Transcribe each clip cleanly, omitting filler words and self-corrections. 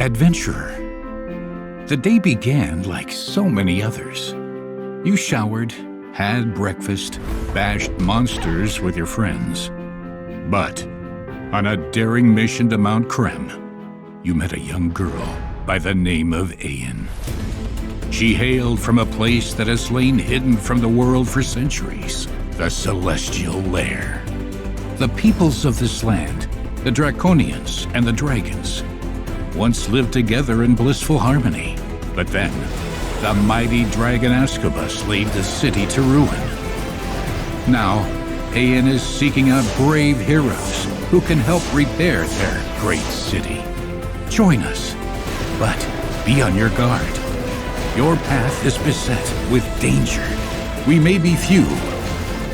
Adventurer. The day began like so many others. You showered, had breakfast, bashed monsters with your friends. But on a daring mission to Mount Krem, you met a young girl by the name of Ayan. She hailed from a place that has lain hidden from the world for centuries, the Celestial Lair. The peoples of this land, the Draconians and the Dragons, once lived together in blissful harmony. But then, the mighty dragon Asgobas laid the city to ruin. Now, Ayan is seeking out brave heroes who can help repair their great city. Join us, but be on your guard. Your path is beset with danger. We may be few,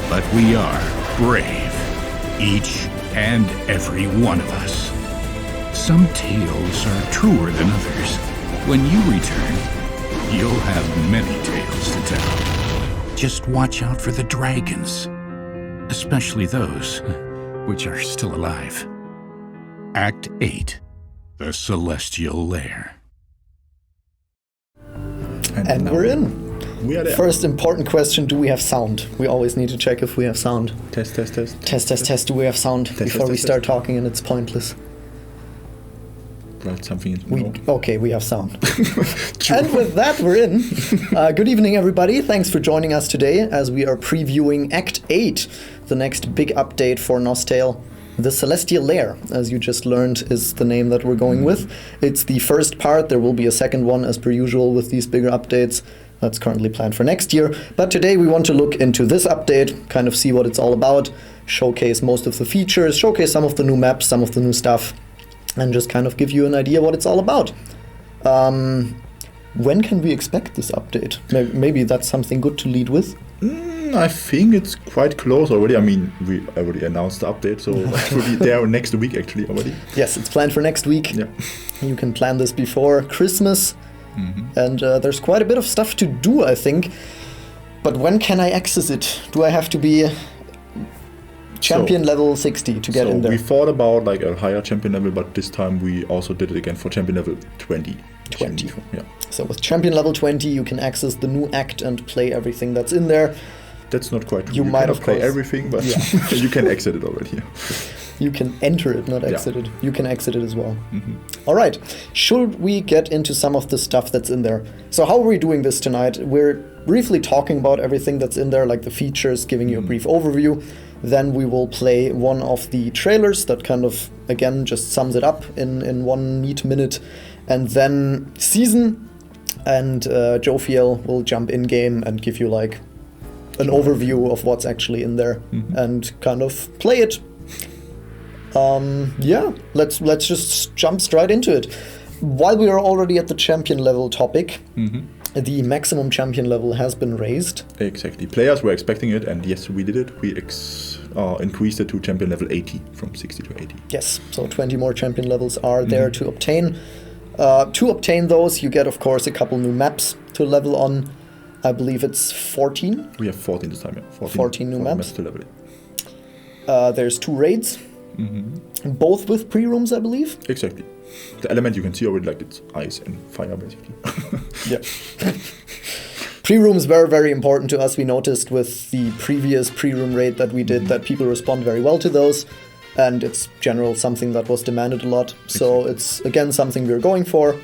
but we are brave, each and every one of us. Some tales are truer than others. When you return, you'll have many tales to tell. Just watch out for the dragons, especially those which are still alive. Act 8, The Celestial Lair. And we're in. We are there. First important question, do we have sound? We always need to check if we have sound. Test. Test, do we have sound before we start talking and it's pointless? Write something in. Okay, we have sound. And with that, we're in. Good evening, everybody. Thanks for joining us today as we are previewing Act 8, the next big update for NosTale. The Celestial Lair, as you just learned, is the name that we're going with. It's the first part. There will be a second one, as per usual, with these bigger updates. That's currently planned for next year. But today we want to look into this update, kind of see what it's all about, showcase most of the features, showcase some of the new maps, some of the new stuff, and just kind of give you an idea what it's all about. When can we expect this update? Maybe that's something good to lead with. I think it's quite close already. I mean, we already announced the update, so it will be there next week actually already. Yes, it's planned for next week. Yeah. You can plan this before Christmas. Mm-hmm. And there's quite a bit of stuff to do, I think. But when can I access it? Do I have to be champion level 60 to get in there? We thought about like a higher champion level, but this time we also did it again for champion level 20. 20. Yeah. So with champion level 20, you can access the new act and play everything that's in there. That's not quite true. You might of play everything, but yeah. You can exit it already. You can enter it, not exit it. You can exit it as well. Mm-hmm. All right. Should we get into some of the stuff that's in there? So how are we doing this tonight? We're briefly talking about everything that's in there, like the features, giving you a brief overview. Then we will play one of the trailers that kind of, again, just sums it up in 1 neat minute. And then season, and Jofiel will jump in game and give you like an overview of what's actually in there and kind of play it. Let's just jump straight into it. While we are already at the champion level topic, the maximum champion level has been raised. Exactly. Players were expecting it, and yes, we did it. We increased it to champion level 80, from 60 to 80. Yes, so 20 more champion levels are there to obtain. To obtain those, you get, of course, a couple new maps to level on. I believe it's 14. We have 14 this time, yeah. 14 new maps. To level. There's 2 raids, both with pre-rooms, I believe. Exactly. The element you can see already, like it's ice and fire, basically. Yeah. Pre-rooms were very important to us. We noticed with the previous pre-room raid that we did that people respond very well to those. And it's general something that was demanded a lot. So it's, again, something we're going for.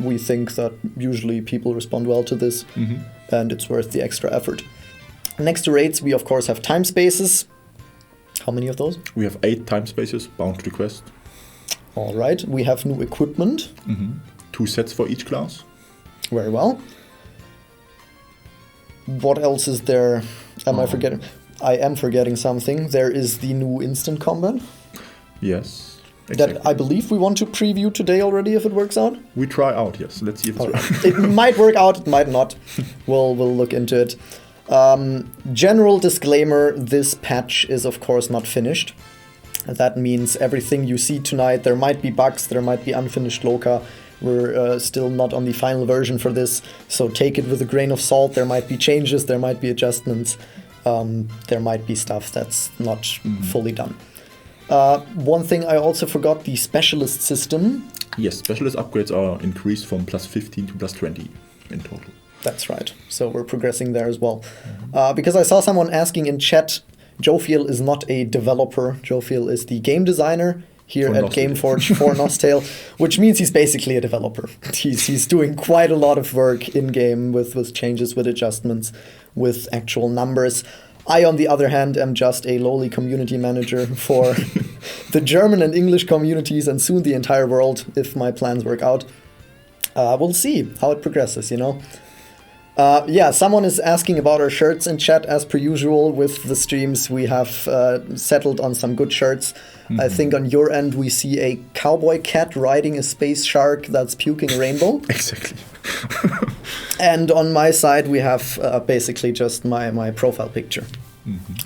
We think that usually people respond well to this, and it's worth the extra effort. Next to raids, we of course have time spaces. How many of those? We have 8 time spaces bound to the quest. All right, we have new equipment. 2 sets for each class. Very well. What else is there? Am I forgetting? I am forgetting something. There is the new instant combat. Yes. Exactly. That I believe we want to preview today already if it works out. We try out, yes. Let's see if it's right. It might work out, it might not. We'll look into it. General disclaimer, this patch is of course not finished. That means everything you see tonight, there might be bugs, there might be unfinished loca. We're still not on the final version for this, so take it with a grain of salt. There might be changes, there might be adjustments. There might be stuff that's not fully done. One thing I also forgot, the specialist system. Yes, specialist upgrades are increased from +15 to +20 in total. That's right. So we're progressing there as well. Because I saw someone asking in chat, Jofiel is not a developer. Jofiel is the game designer here For at NosTale. Gameforge for NosTale, which means he's basically a developer. He's doing quite a lot of work in-game with changes, with adjustments, with actual numbers. I, on the other hand, am just a lowly community manager for the German and English communities and soon the entire world, if my plans work out. We'll see how it progresses, you know? Someone is asking about our shirts in chat. As per usual with the streams, we have settled on some good shirts. I think on your end we see a cowboy cat riding a space shark that's puking a rainbow. Exactly. And on my side we have basically just my profile picture.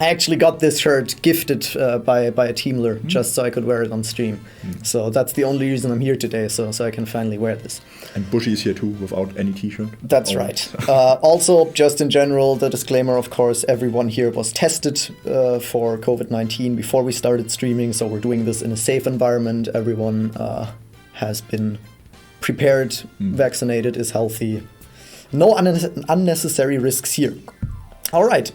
I actually got this shirt gifted by a teamler just so I could wear it on stream. So that's the only reason I'm here today, so I can finally wear this. And Bushy is here too, without any t-shirt. That's right. Also, just in general, the disclaimer, of course, everyone here was tested for COVID-19 before we started streaming, so we're doing this in a safe environment. Everyone has been prepared, vaccinated, is healthy. No unnecessary risks here. All right.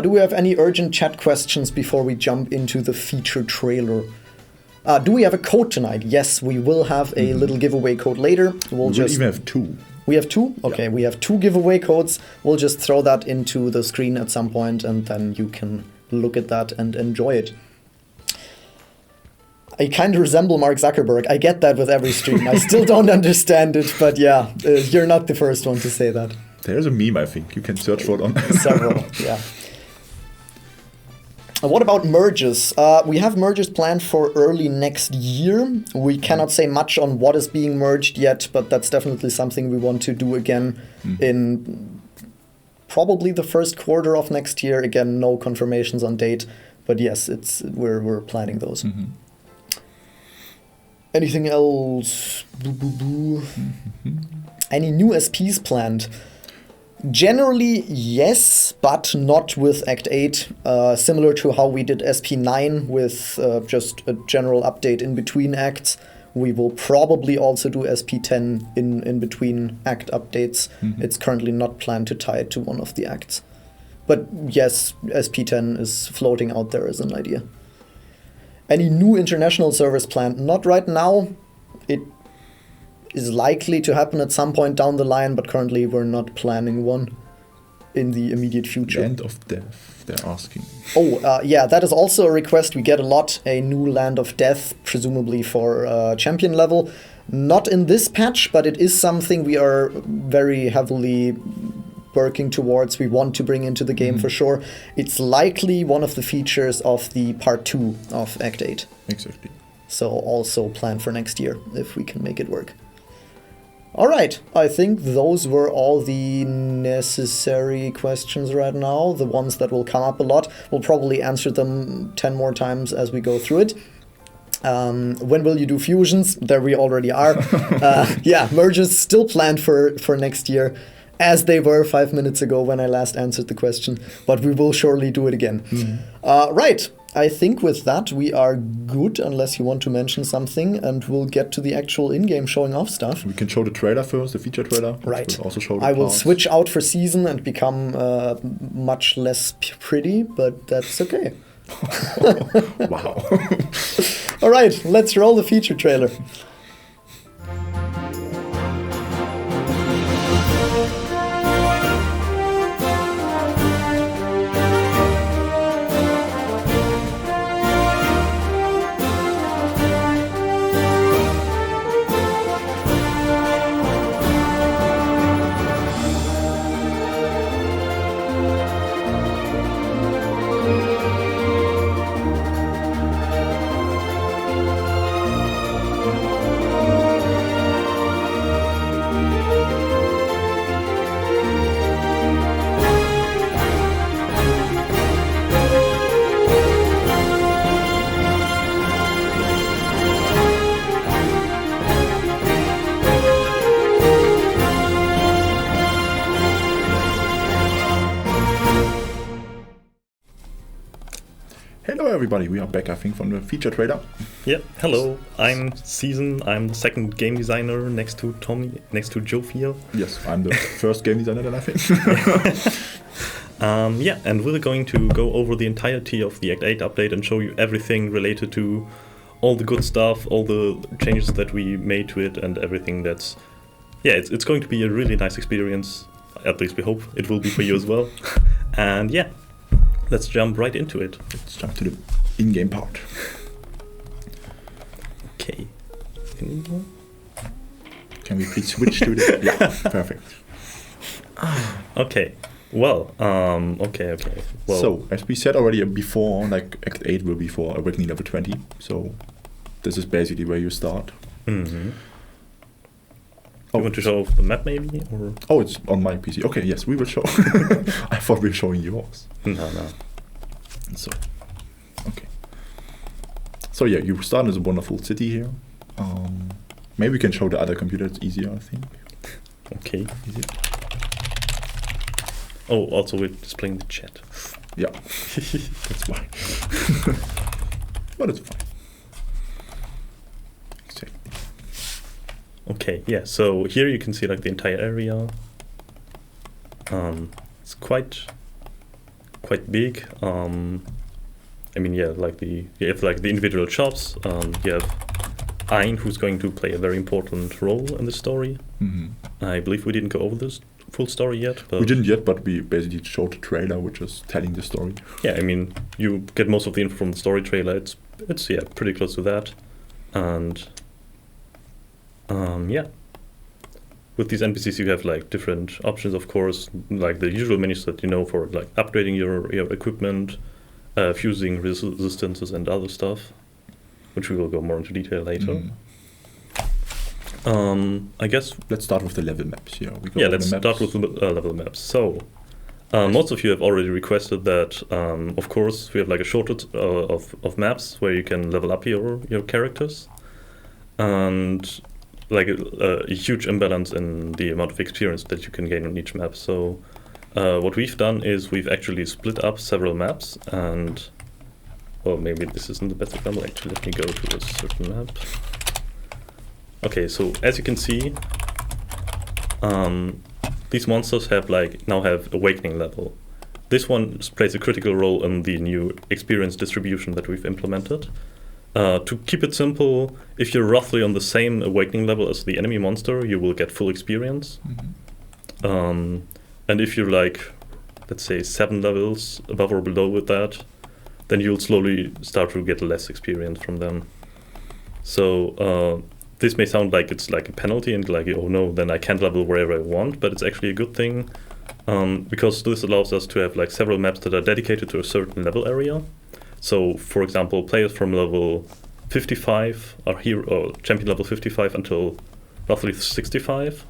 Do we have any urgent chat questions before we jump into the feature trailer? Do we have a code tonight? Yes, we will have a little giveaway code later. We even have 2. We have 2? Okay, Yeah. we have 2 giveaway codes. We'll just throw that into the screen at some point, and then you can look at that and enjoy it. I kind of resemble Mark Zuckerberg. I get that with every stream. I still don't understand it, but yeah, you're not the first one to say that. There's a meme, I think. You can search for it on... Several, yeah. What about merges? We have merges planned for early next year. We cannot say much on what is being merged yet, but that's definitely something we want to do again in probably the first quarter of next year. Again, no confirmations on date, but yes, we're planning those. Anything else? Any new SPs planned? Generally, yes, but not with Act 8. Similar to how we did SP9 with just a general update in between acts. We will probably also do SP10 in between act updates. It's currently not planned to tie it to one of the acts. But yes, SP10 is floating out there as an idea. Any new international servers planned? Not right now. It is likely to happen at some point down the line, but currently we're not planning one in the immediate future. Land of Death, they're asking. Yeah, that is also a request we get a lot. A new Land of Death, presumably for champion level. Not in this patch, but it is something we are very heavily working towards. We want to bring into the game for sure. It's likely one of the features of the part 2 of Act 8. Exactly. So also plan for next year, if we can make it work. All right, I think those were all the necessary questions right now, the ones that will come up a lot. We'll probably answer them 10 more times as we go through it. When will you do fusions? There we already are. Yeah, merges still planned for next year, as they were 5 minutes ago when I last answered the question, but we will surely do it again. Right. I think with that we are good, unless you want to mention something, and we'll get to the actual in-game showing off stuff. We can show the trailer first, the feature trailer. Right. We'll also show the I will parts. switch out for season and become much less pretty, but that's okay. Wow. All right, let's roll the feature trailer. Hello everybody, we are back I think from the feature trailer. Yeah, hello, I'm Season, I'm the second game designer next to Tommy, next to Jofiel. Yes, I'm the first game designer then I think. Yeah, and we're going to go over the entirety of the Act 8 update and show you everything related to all the good stuff, all the changes that we made to it and everything that's... Yeah, it's going to be a really nice experience, at least we hope it will be for you as well. And yeah, let's jump right into it. Let's jump to the in-game part. Okay. Can we please switch to the... Yeah, perfect. Okay. Well, okay. Well, so, as we said already before, like Act 8 will be for Awakening level 20, so this is basically where you start. mm-hmm. Oh, You want to show off the map maybe? Or? oh, it's on my PC. Okay, yes, we will show. I thought we were showing yours. No. So, okay. So yeah, you start in a wonderful city here. Maybe we can show the other computer, it's easier, I think. Okay. Is it? Oh, also we're displaying the chat. Yeah, that's why. But it's fine. Exactly. Okay, yeah, so here you can see like the entire area. It's quite big. I mean, yeah, like you have like the individual shops. You have Ein, who's going to play a very important role in the story. Mm-hmm. I believe we didn't go over this full story yet. But We didn't yet, but we basically showed the trailer, which is telling the story. yeah, I mean, you get most of the info from the story trailer. It's yeah, pretty close to that, and yeah. With these NPCs, you have like different options, of course, like the usual menus that you know for like upgrading your equipment, fusing resistances and other stuff, which we will go more into detail later. I guess. Let's start with the level maps here. We go Yeah, over let's the maps. start with the level maps. So, most of you have already requested that, of course, we have like a shortage of maps where you can level up your characters, and like a huge imbalance in the amount of experience that you can gain on each map. So, what we've done is we've actually split up several maps, and well, maybe this isn't the best example. Actually, let me go to a certain map. Okay, so as you can see, these monsters now have awakening level. This one plays a critical role in the new experience distribution that we've implemented. To keep it simple, if you're roughly on the same awakening level as the enemy monster, you will get full experience. Mm-hmm. And if you're like, let's say 7 levels above or below with that, then you'll slowly start to get less experience from them. So this may sound like it's like a penalty and like, oh no, then I can't level wherever I want, but it's actually a good thing because this allows us to have like several maps that are dedicated to a certain level area. So, for example, players from level 55 are here, or champion level 55 until roughly 65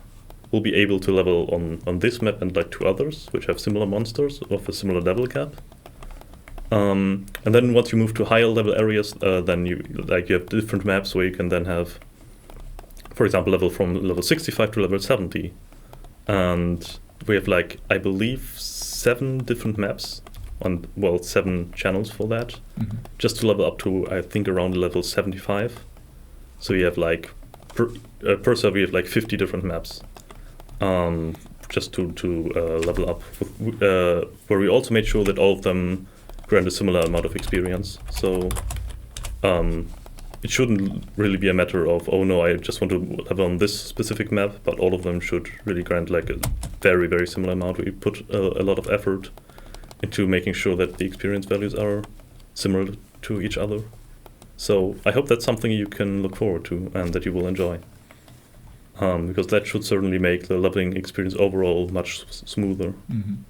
will be able to level on this map and like 2 others, which have similar monsters of a similar level cap. And then once you move to higher level areas, then you have different maps where you can then have, for example, level from level 65 to level 70. And we have like, I believe, 7 different maps, 7 channels for that, just to level up to, I think, around level 75. So you have like, per server you have like 50 different maps, just to level up, where we also made sure that all of them grant a similar amount of experience. So it shouldn't really be a matter of, oh no, I just want to level on this specific map, but all of them should really grant like a very, very similar amount. We put a lot of effort into making sure that the experience values are similar to each other. So I hope that's something you can look forward to and that you will enjoy. Because that should certainly make the leveling experience overall much smoother. Mm-hmm.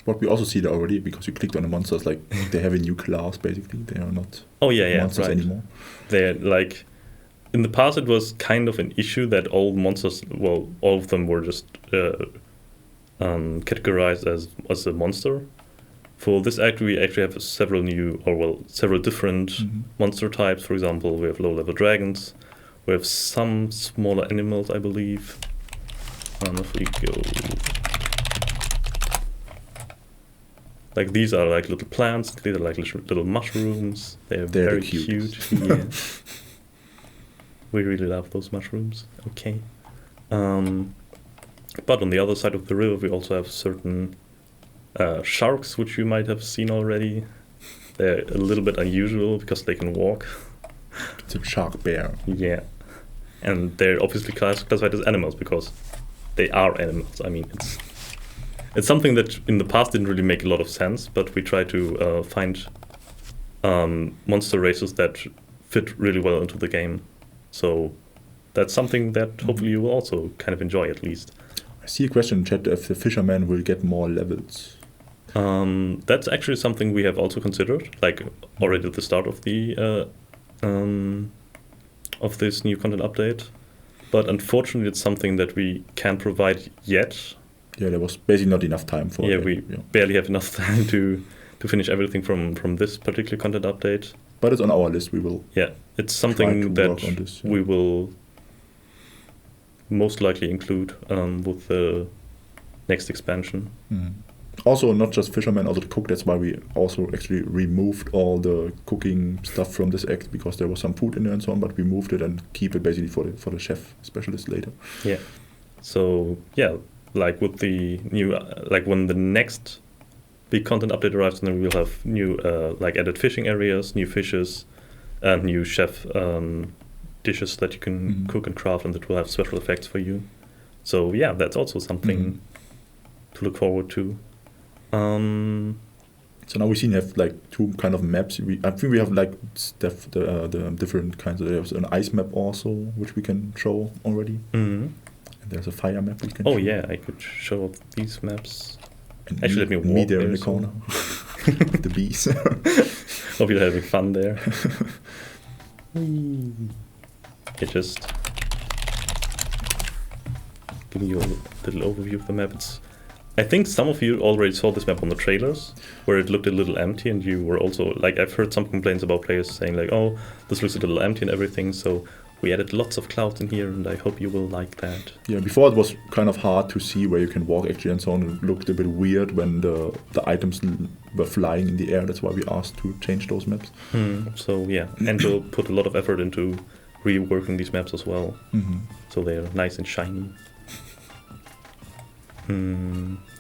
What we also see there already, because you clicked on the monsters, like they have a new class basically. They are not monsters anymore. They're like, in the past it was kind of an issue that all monsters, well, all of them were just categorized as a monster. For this act, we actually have several different monster types. For example, we have low-level dragons. We have some smaller animals, I believe. And if we go Like these are like little plants. These are like little mushrooms. They're very cute. Yeah. We really love those mushrooms. Okay. But on the other side of the river, we also have certain sharks, which you might have seen already. They're a little bit unusual because they can walk. It's a shark bear. Yeah. And they're obviously classified as animals because they are animals. I mean, it's something that in the past didn't really make a lot of sense, but we try to find monster races that fit really well into the game. So that's something that hopefully you will also kind of enjoy at least. I see a question in chat if the fisherman will get more levels. That's actually something we have also considered, like already at the start of the of this new content update. But unfortunately, it's something that we can't provide yet. Yeah, there was basically not enough time for it. Yeah, we barely have enough time to finish everything from this particular content update. But it's on our list. We will. Yeah, it's something that we will most likely include with the next expansion. Mm. Also, not just fishermen, also the cook. That's why we also actually removed all the cooking stuff from this act because there was some food in there and so on. But we moved it and keep it basically for the chef specialist later. Yeah. So yeah, like with the new like when the next big content update arrives, then we'll have new like added fishing areas, new fishes, and new chef dishes that you can cook and craft, and that will have special effects for you. So yeah, that's also something to look forward to. So now we have like two kind of maps. I think we have like the different kinds of. There's an ice map also, which we can show already. And there's a fire map we can. Oh show. Yeah, I could show off these maps. And actually, let me me walk there in the corner. The bees. Hope you're having fun there. Okay, just giving you a little overview of the map. I think some of you already saw this map on the trailers, where it looked a little empty, and you were also, like, I've heard some complaints about players saying, like, oh, this looks a little empty and everything, so we added lots of clouds in here, and I hope you will like that. Yeah, before it was kind of hard to see where you can walk, actually, and so on. It looked a bit weird when the items were flying in the air. That's why we asked to change those maps. So, yeah, and we'll put a lot of effort into reworking these maps as well, so they're nice and shiny.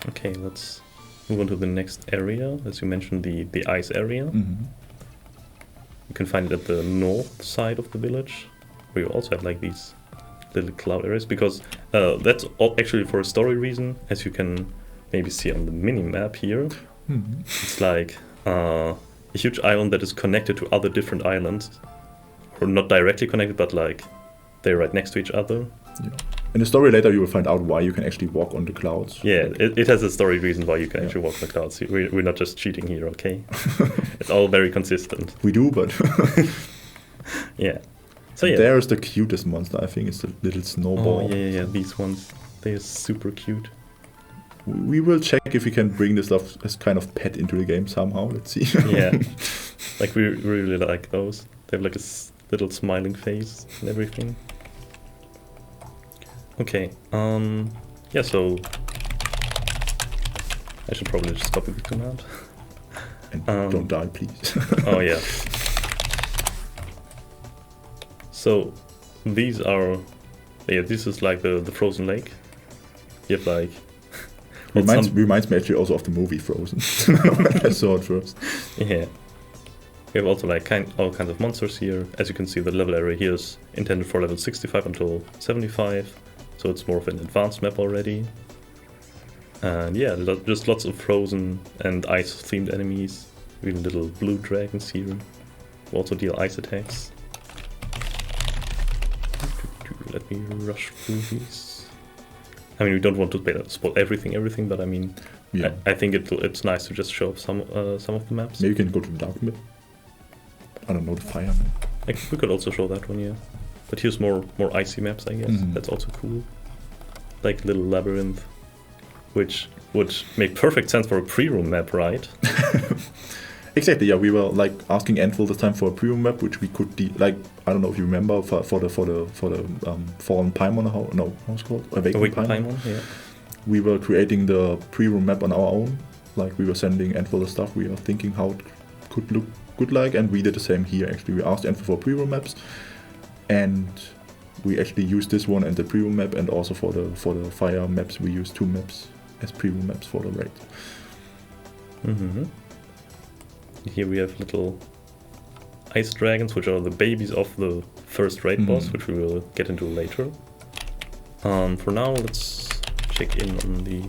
Okay, let's move on to the next area. As you mentioned, the ice area. You can find it at the north side of the village, where you also have like these little cloud areas, because that's actually for a story reason. As you can maybe see on the mini map here, it's like a huge island that is connected to other different islands, or not directly connected, but like they're right next to each other. Yeah. In the story later, you will find out why you can actually walk on the clouds. Yeah, it has a story reason why you can actually walk on the clouds. We're not just cheating here, okay? It's all very consistent. We do, but... Yeah. So yeah. There's the cutest monster, I think. It's the little snowball. Oh, yeah, these ones. They're super cute. We will check if we can bring this stuff as kind of pet into the game somehow. Let's see. Yeah. Like, we really like those. They have like a little smiling face and everything. Okay, yeah, so I should probably just copy the command. And don't die, please. Oh, yeah. So, these are, yeah, this is like the frozen lake. You have like... Reminds me actually also of the movie Frozen. I saw it first. Yeah. We have also like all kinds of monsters here. As you can see, the level area here is intended for level 65 until 75. So it's more of an advanced map already. And yeah, just lots of frozen and ice-themed enemies. Even little blue dragons here, who also deal ice attacks. Let me rush through these. I mean, we don't want to spoil everything, but I mean, yeah. I think it's nice to just show off some of the maps. Maybe you can go to the dark map. I don't know, the fire map. We could also show that one, yeah. But here's more icy maps, I guess. That's also cool. Like little labyrinth, which would make perfect sense for a pre-room map, right? Exactly. Yeah, we were like asking Anvil this time for a pre-room map, which we could like I don't know if you remember for the Fallen Paimon. How's it called? Awakened Paimon. Yeah. We were creating the pre-room map on our own, Like we were sending Antful the stuff we are thinking how it could look good like, and we did the same here. Actually, we asked Antful for pre-roll maps, and we actually used this one and the pre-roll map, and also for the fire maps we used 2 maps as pre-roll maps for the raid. Mm-hmm. Here we have little ice dragons, which are the babies of the first raid boss, which we will get into later. For now, let's check in on the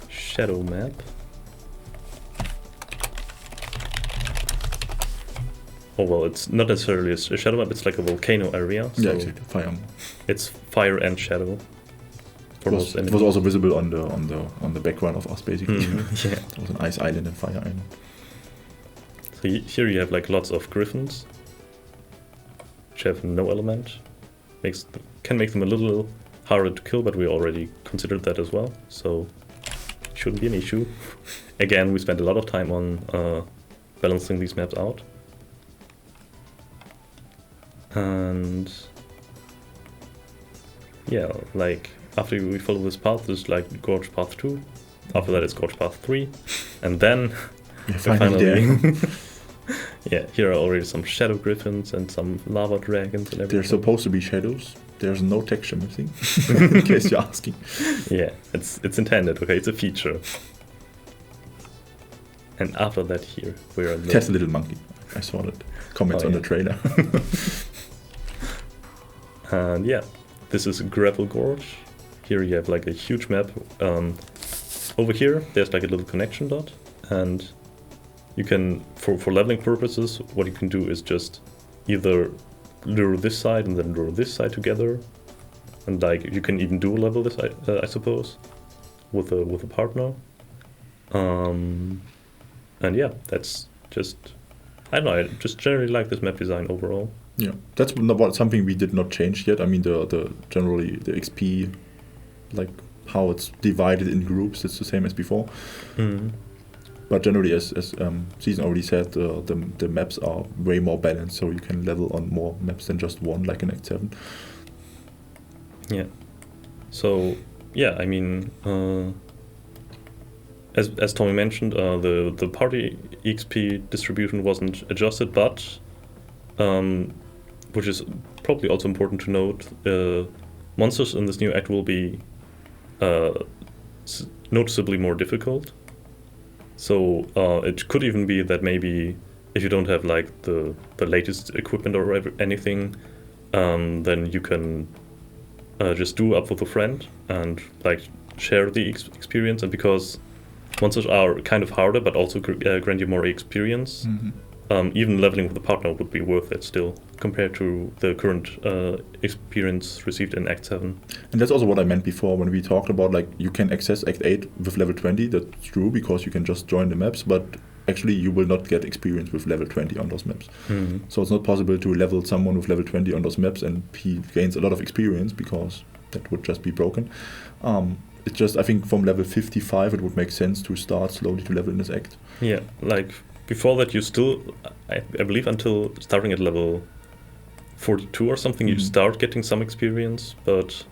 shadow map. Oh well, it's not necessarily a shadow map, it's like a volcano area. So yeah, exactly. Fire. It's fire and shadow. It was also visible on the background of us, basically. Yeah. It was an ice island and fire island. So here you have like lots of griffins, which have no element. Can make them a little harder to kill, but we already considered that as well, so shouldn't be an issue. Again, we spent a lot of time on balancing these maps out. And yeah, like after we follow this path, there's like Gorge Path 2. After that, it's Gorge Path 3, and then finally yeah, here are already some shadow griffins and some lava dragons and everything. They're supposed to be shadows. There's no texture missing, in case you're asking. Yeah, it's intended. Okay, it's a feature. And after that, here we're There's a little monkey. I saw that comments on the trailer. And yeah, this is Gravel Gorge. Here you have like a huge map. Over here, there's like a little connection dot, and you can, for leveling purposes, what you can do is just either lure this side and then lure this side together, and like you can even dual level this, I suppose, with a partner. And yeah, that's just, I don't know, I just generally like this map design overall. Yeah, that's something we did not change yet. I mean, generally the XP, like how it's divided in groups, it's the same as before. Mm-hmm. But generally, as Season already said, the maps are way more balanced, so you can level on more maps than just one, like in Act 7. Yeah. So yeah, I mean, as Tommy mentioned, the party XP distribution wasn't adjusted, but which is probably also important to note, monsters in this new act will be noticeably more difficult. So it could even be that maybe if you don't have like the latest equipment or anything, then you can just do up with a friend and like share the experience. And because monsters are kind of harder, but also grant you more experience, even leveling with a partner would be worth it still, compared to the current experience received in Act 7. And that's also what I meant before when we talked about like you can access Act 8 with level 20. That's true, because you can just join the maps, but actually you will not get experience with level 20 on those maps. So it's not possible to level someone with level 20 on those maps and he gains a lot of experience, because that would just be broken. It's just, I think from level 55 it would make sense to start slowly to level in this act. Yeah, like before that you still, I believe until starting at level 42 or something, you start getting some experience, but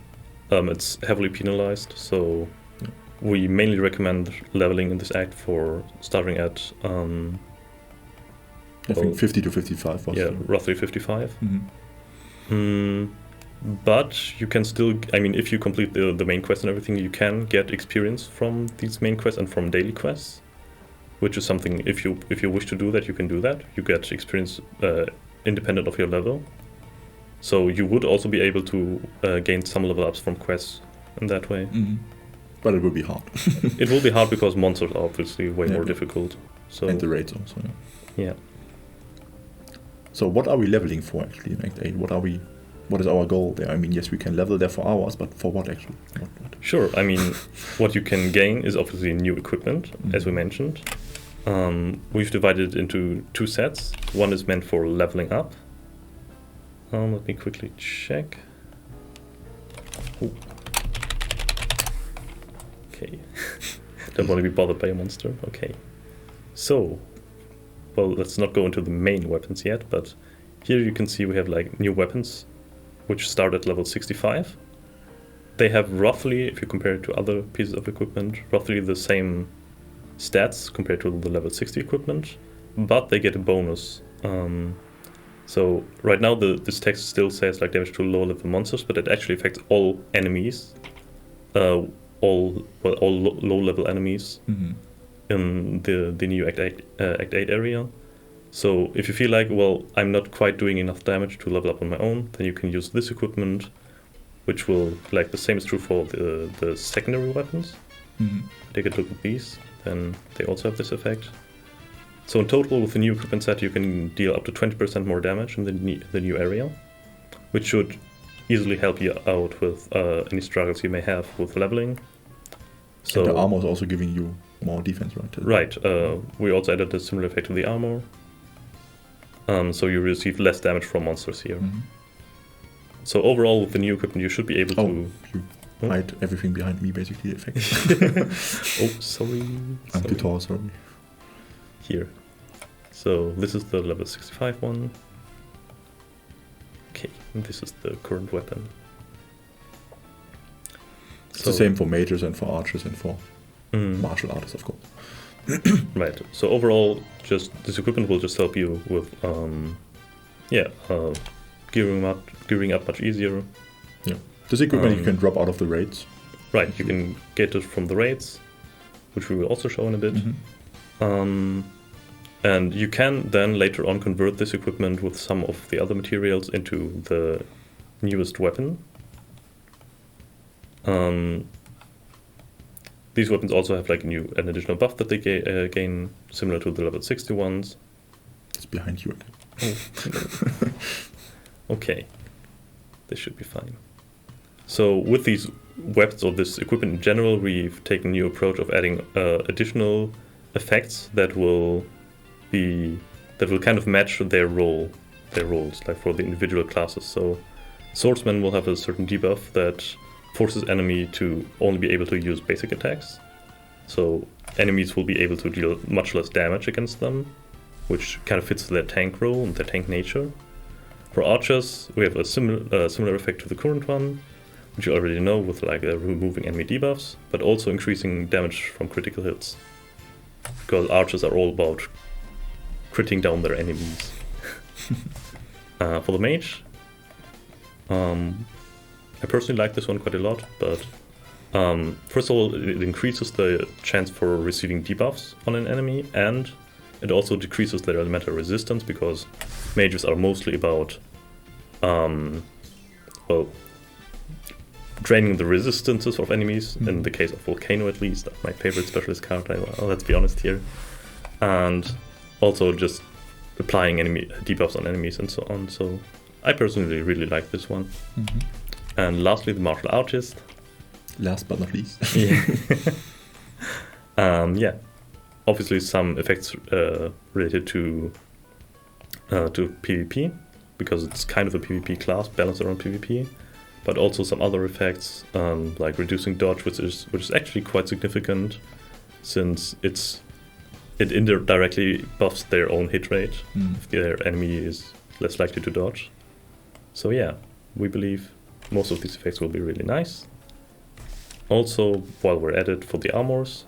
it's heavily penalized, so we mainly recommend leveling in this act for starting at I think 50 to 55 was roughly 55. But you can still, I mean, if you complete the main quest and everything, you can get experience from these main quests and from daily quests, which is something, if you wish to do that, you can do that. You get experience independent of your level. So you would also be able to gain some level ups from quests in that way. But it will be hard. It will be hard because monsters are obviously way more difficult. So and the raids also. Yeah. So what are we leveling for actually in Act 8? What is our goal there? I mean, yes, we can level there for hours, but for what actually? What? Sure. I mean, what you can gain is obviously new equipment, as we mentioned. We've divided it into 2 sets. One is meant for leveling up. Let me quickly check. Ooh. Okay. Don't want to be bothered by a monster. Okay. So, well, let's not go into the main weapons yet, but here you can see we have like new weapons, which start at level 65. They have roughly, if you compare it to other pieces of equipment, roughly the same stats compared to the level 60 equipment, but they get a bonus. So right now this text still says like damage to low level monsters, but it actually affects all enemies, all low level enemies in the new Act 8 area. So if you feel like, well, I'm not quite doing enough damage to level up on my own, then you can use this equipment, which will, like the same is true for the secondary weapons. Take a look at these, then they also have this effect. So in total, with the new equipment set, you can deal up to 20% more damage in the new area, which should easily help you out with any struggles you may have with leveling. So and the armor is also giving you more defense, right? Right. We also added a similar effect to the armor. So you receive less damage from monsters here. So overall, with the new equipment, you should be able to... You hide everything behind me, basically, effect. Oh, sorry. I'm too tall, sorry. Here. So this is the level 65 one. Okay, and this is the current weapon. It's the same for mages and for archers and for martial artists, of course. Right. So overall, just this equipment will just help you with, gearing up much easier. Yeah. This equipment you can drop out of the raids. Right. You can get it from the raids, which we will also show in a bit. And you can then later on convert this equipment with some of the other materials into the newest weapon. These weapons also have like an additional buff that they gain, similar to the level 60 ones. It's behind you again. Okay, this should be fine. So with these weapons or this equipment in general, we've taken a new approach of adding additional effects that will kind of match their roles, like for the individual classes. So swordsman will have a certain debuff that forces enemy to only be able to use basic attacks. So enemies will be able to deal much less damage against them, which kind of fits their tank role and their tank nature. For archers, we have a similar effect to the current one, which you already know with like removing enemy debuffs, but also increasing damage from critical hits. Because archers are all about critting down their enemies. For the mage, I personally like this one quite a lot, but first of all, it increases the chance for receiving debuffs on an enemy, and it also decreases their elemental resistance, because mages are mostly about, draining the resistances of enemies, in the case of Volcano at least, my favorite specialist character, let's be honest here, and also just applying enemy debuffs on enemies and so on. So I personally really like this one. And lastly, the martial artist. Last but not least. Yeah. Obviously, some effects related to PvP, because it's kind of a PvP class balanced around PvP, but also some other effects like reducing dodge, which is actually quite significant, since it indirectly buffs their own hit rate if their enemy is less likely to dodge. So yeah, we believe most of these effects will be really nice. Also, while we're at it, for the armors,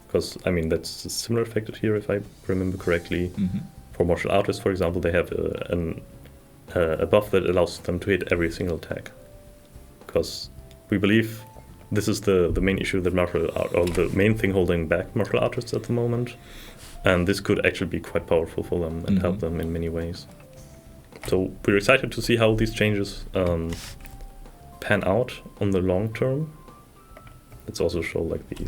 because I mean that's a similar effect here if I remember correctly. For martial artists, for example, they have a buff that allows them to hit every single attack. Because we believe this is the main issue that the main thing holding back martial artists at the moment, and this could actually be quite powerful for them and help them in many ways. So we're excited to see how these changes pan out on the long term. Let's also show like the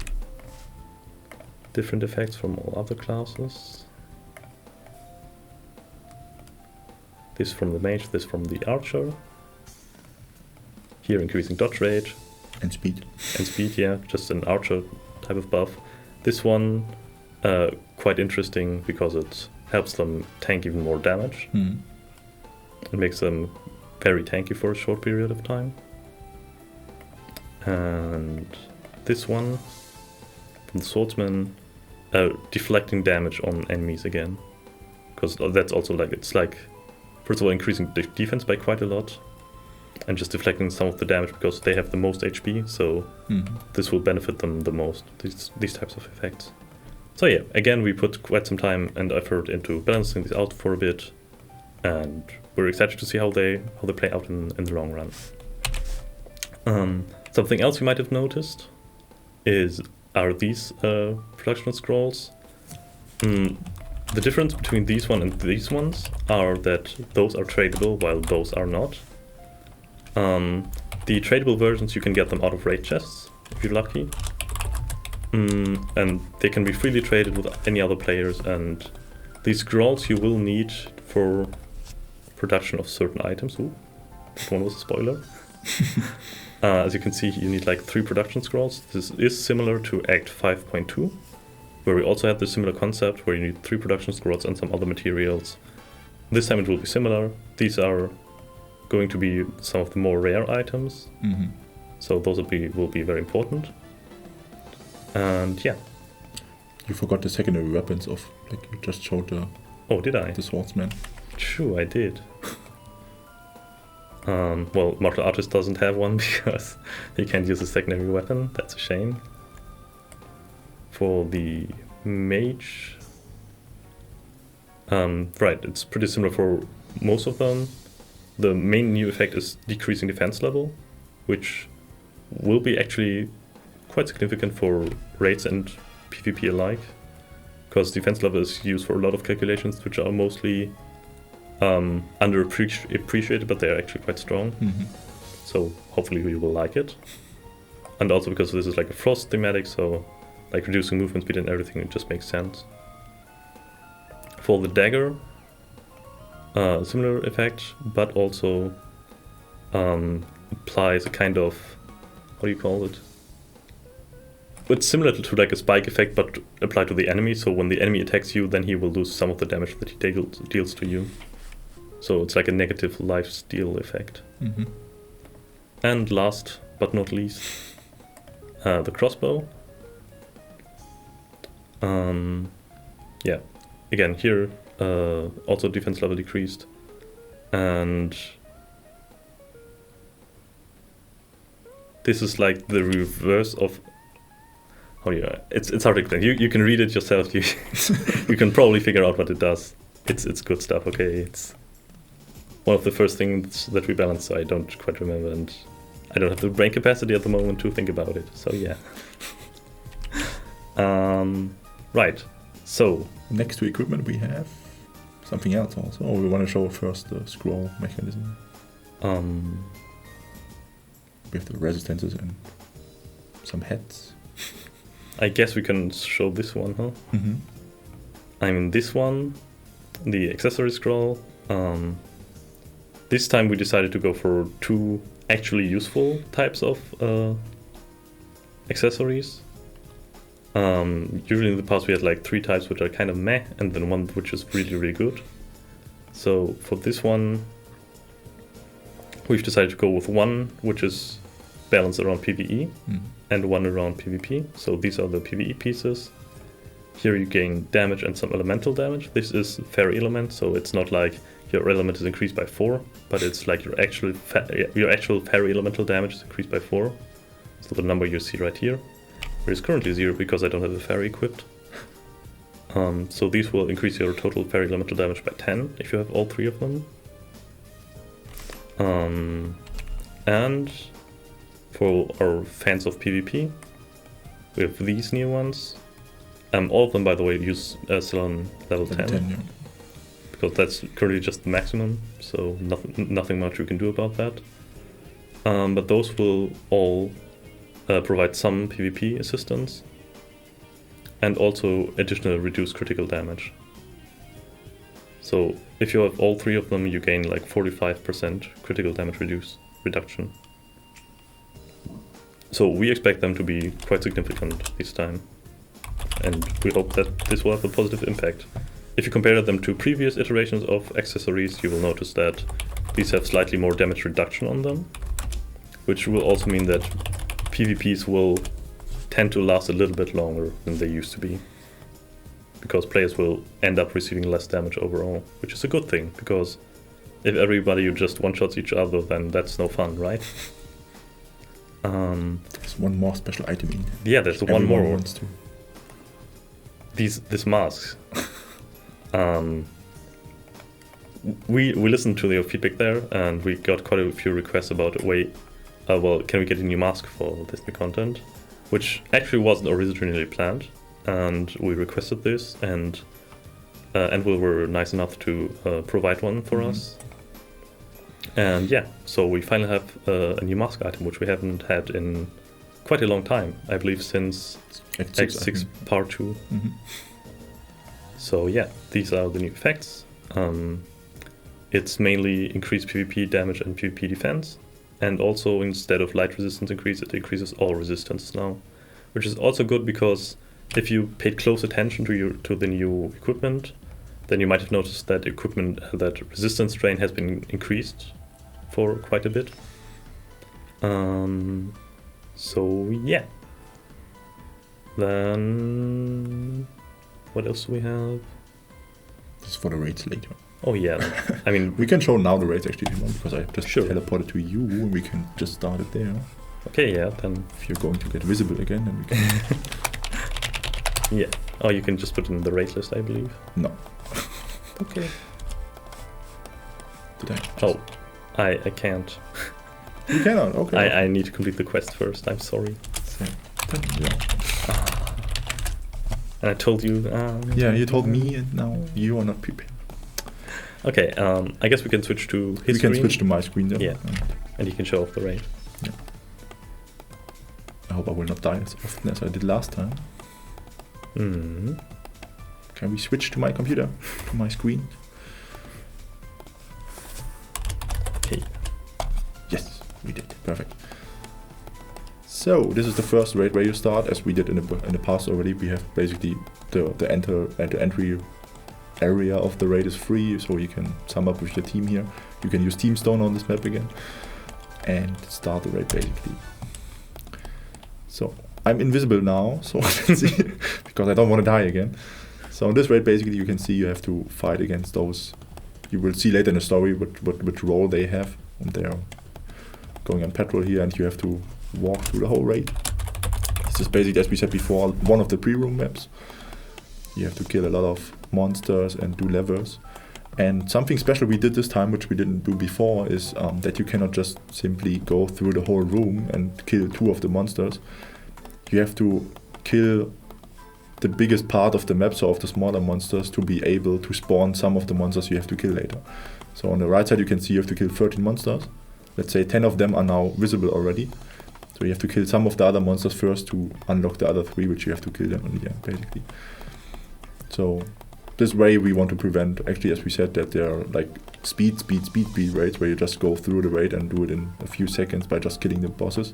different effects from all other classes. This from the mage, this from the archer. Here increasing dodge rate. And speed. And speed, yeah, just an archer type of buff. This one, quite interesting because it helps them tank even more damage. It makes them very tanky for a short period of time. And this one, from the swordsman, deflecting damage on enemies again. Because that's also like, it's like, first of all, increasing the defense by quite a lot, and just deflecting some of the damage because they have the most HP, so this will benefit them the most, these types of effects. So yeah, again, we put quite some time and effort into balancing these out for a bit, and we're excited to see how they play out in the long run. Something else you might have noticed are these production scrolls. The difference between these one and these ones are that those are tradable while those are not. The tradable versions, you can get them out of raid chests if you're lucky. And they can be freely traded with any other players, and these scrolls you will need for production of certain items. Ooh, that one was a spoiler. As you can see, you need like 3 production scrolls. This is similar to Act 5.2, where we also had the similar concept where you need 3 production scrolls and some other materials. This time it will be similar. These are going to be some of the more rare items, so those will be very important. And yeah. You forgot the secondary weapons of, like you just showed the... Oh, did I? The swordsman. True, I did. Well, Martial Artist doesn't have one because he can't use a secondary weapon. That's a shame. For the mage... right, it's pretty similar for most of them. The main new effect is decreasing defense level, which will be actually quite significant for raids and PvP alike, because defense level is used for a lot of calculations which are mostly underappreciated, but they're actually quite strong. So hopefully you will like it. And also because this is like a frost thematic, so like reducing movement speed and everything, it just makes sense. For the dagger, similar effect, but also applies a kind of, what do you call it? It's similar to like a spike effect, but applied to the enemy. So when the enemy attacks you, then he will lose some of the damage that he deals to you. So it's like a negative life steal effect. And last but not least, the crossbow. Yeah, again here also defense level decreased, and this is like the reverse of. Oh yeah, it's hard to explain. You can read it yourself. You can probably figure out what it does. It's good stuff. Okay, it's one of the first things that we balanced, so I don't quite remember, and I don't have the brain capacity at the moment to think about it. So yeah. Right. So next to equipment, we have something else also. Or we want to show first the scroll mechanism. We have the resistances and some heads. I guess we can show this one, huh? I mean, this one, the accessory scroll. This time we decided to go for 2 actually useful types of accessories. Usually in the past we had like 3 types which are kind of meh, and then one which is really, really good. So for this one, we've decided to go with one which is balanced around PvE and one around PvP. So these are the PvE pieces. Here you gain damage and some elemental damage. This is fairy element, so it's not like your element is increased by 4, but it's like your actual fairy elemental damage is increased by 4. So the number you see right here. It is currently 0 because I don't have a fairy equipped. So these will increase your total fairy elemental damage by 10 if you have all 3 of them. And for our fans of PvP, we have these new ones. All of them, by the way, use still on level 10. Yeah. Because that's currently just the maximum, so nothing much we can do about that. But those will all provide some PvP assistance, and also additional reduced critical damage. So if you have all 3 of them, you gain like 45% critical damage reduction. So we expect them to be quite significant this time, and we hope that this will have a positive impact. If you compare them to previous iterations of accessories, you will notice that these have slightly more damage reduction on them, which will also mean that PvPs will tend to last a little bit longer than they used to be, because players will end up receiving less damage overall, which is a good thing, because if everybody just one-shots each other, then that's no fun, right? There's one more special item in there. Yeah, there's one more. Wants to. these masks. We listened to your feedback there, and we got quite a few requests about can we get a new mask for this new content, which actually wasn't originally planned, and we requested this, and we were nice enough to provide one for us. And yeah, so we finally have a new mask item, which we haven't had in quite a long time, I believe since Act 6 Part 2. Mm-hmm. So yeah, these are the new effects. It's mainly increased PvP damage and PvP defense, and also instead of light resistance increase, it increases all resistance now, which is also good because if you paid close attention to the new equipment, then you might have noticed that that resistance drain has been increased for quite a bit. So yeah. Then what else do we have? This is for the raids later. Oh yeah, I mean we can show now the raids actually if you want, because I just teleported to you and we can just start it there. Okay, yeah, then if you're going to get visible again, then we can. Yeah. Oh, you can just put it in the raid list, I believe. No. Okay. Did I? Oh, I can't. You cannot. Okay. I need to complete the quest first. I'm sorry. And I told you. Yeah, you told me, and now you are not prepared. Okay. I guess we can switch to his We can screen. switch to my screen then. Yeah. And you can show off the raid. Yeah. I hope I will not die as often as I did last time. Mm-hmm. Can we switch to my computer, to my screen? Okay. Yes, we did. Perfect. So this is the first raid where you start, as we did in the past already. We have basically the entry area of the raid is free, so you can sum up with your team here. You can use Team Stone on this map again and start the raid basically. So I'm invisible now, so let's see, because I don't want to die again. So in this raid basically you can see you have to fight against those. You will see later in the story which role they have, and they're going on patrol here, and you have to walk through the whole raid. This is basically, as we said before, one of the pre-room maps. You have to kill a lot of monsters and do levers. And something special we did this time, which we didn't do before, is that you cannot just simply go through the whole room and kill 2 of the monsters. You have to kill the biggest part of the map, so of the smaller monsters, to be able to spawn some of the monsters you have to kill later. So on the right side you can see you have to kill 13 monsters. Let's say 10 of them are now visible already. So you have to kill some of the other monsters first to unlock the other 3, which you have to kill them in the end, basically. So this way we want to prevent, actually, as we said, that there are like speed raids where you just go through the raid and do it in a few seconds by just killing the bosses.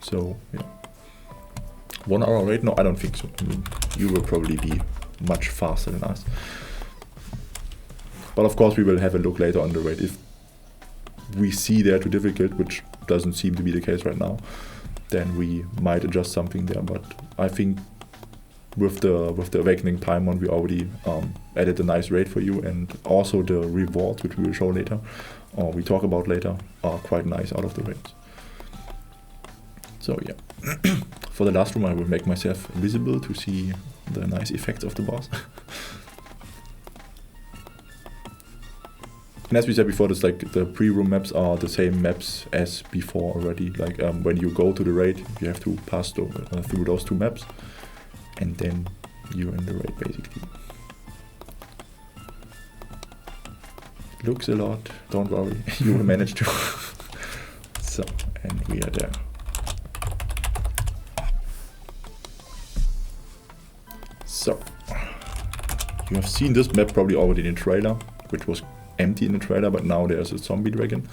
So yeah. 1 hour raid? No, I don't think so. I mean, you will probably be much faster than us. But of course we will have a look later on the raid. If we see they're too difficult, which doesn't seem to be the case right now, then we might adjust something there. But I think with the Awakening Paimon we already added a nice raid for you, and also the rewards, which we will show later, or we talk about later, are quite nice out of the raids. So yeah. For the last room I will make myself visible to see the nice effects of the boss. And as we said before, it's like the pre-room maps are the same maps as before already. Like when you go to the raid, you have to pass through those 2 maps, and then you're in the raid basically. It looks a lot, don't worry, you will manage to. So, and we are there. So, you have seen this map probably already in the trailer, which was empty in the trailer, but now there's a zombie dragon.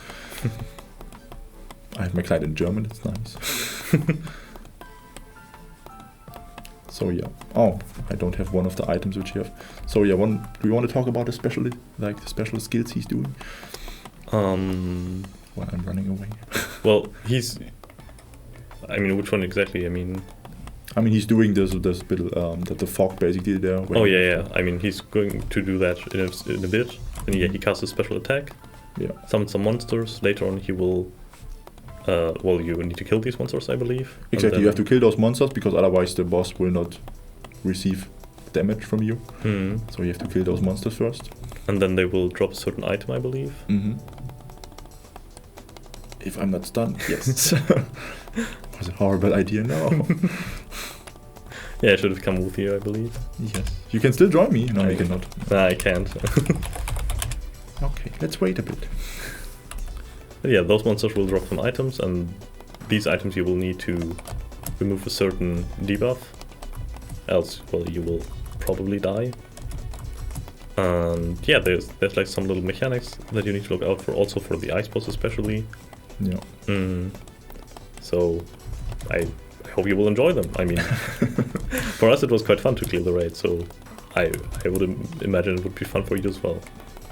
I have my client in German, it's nice. So yeah. Oh, I don't have one of the items which you have. So yeah, do you want to talk about the special skills he's doing? While I'm running away. Well, I mean, which one exactly? I mean, he's doing this bit, the fog basically there. Oh yeah. I mean, he's going to do that in a bit. And yeah, he casts a special attack. Yeah. Summon some monsters. Later on, he will. You need to kill these monsters, I believe. Exactly, you have to kill those monsters, because otherwise the boss will not receive damage from you. So you have to kill those monsters first. And then they will drop a certain item, I believe. If I'm not stunned, yes. Was a horrible idea, no. Yeah, I should have come with you, I believe. Yes. You can still join me. No, you cannot. Nah, I can't. Okay, let's wait a bit. But yeah, those monsters will drop some items, and these items you will need to remove a certain debuff. Else, well, you will probably die. And yeah, there's like some little mechanics that you need to look out for, also for the ice boss especially. Yeah. So I hope you will enjoy them. I mean, for us it was quite fun to clear the raid, so I would imagine it would be fun for you as well.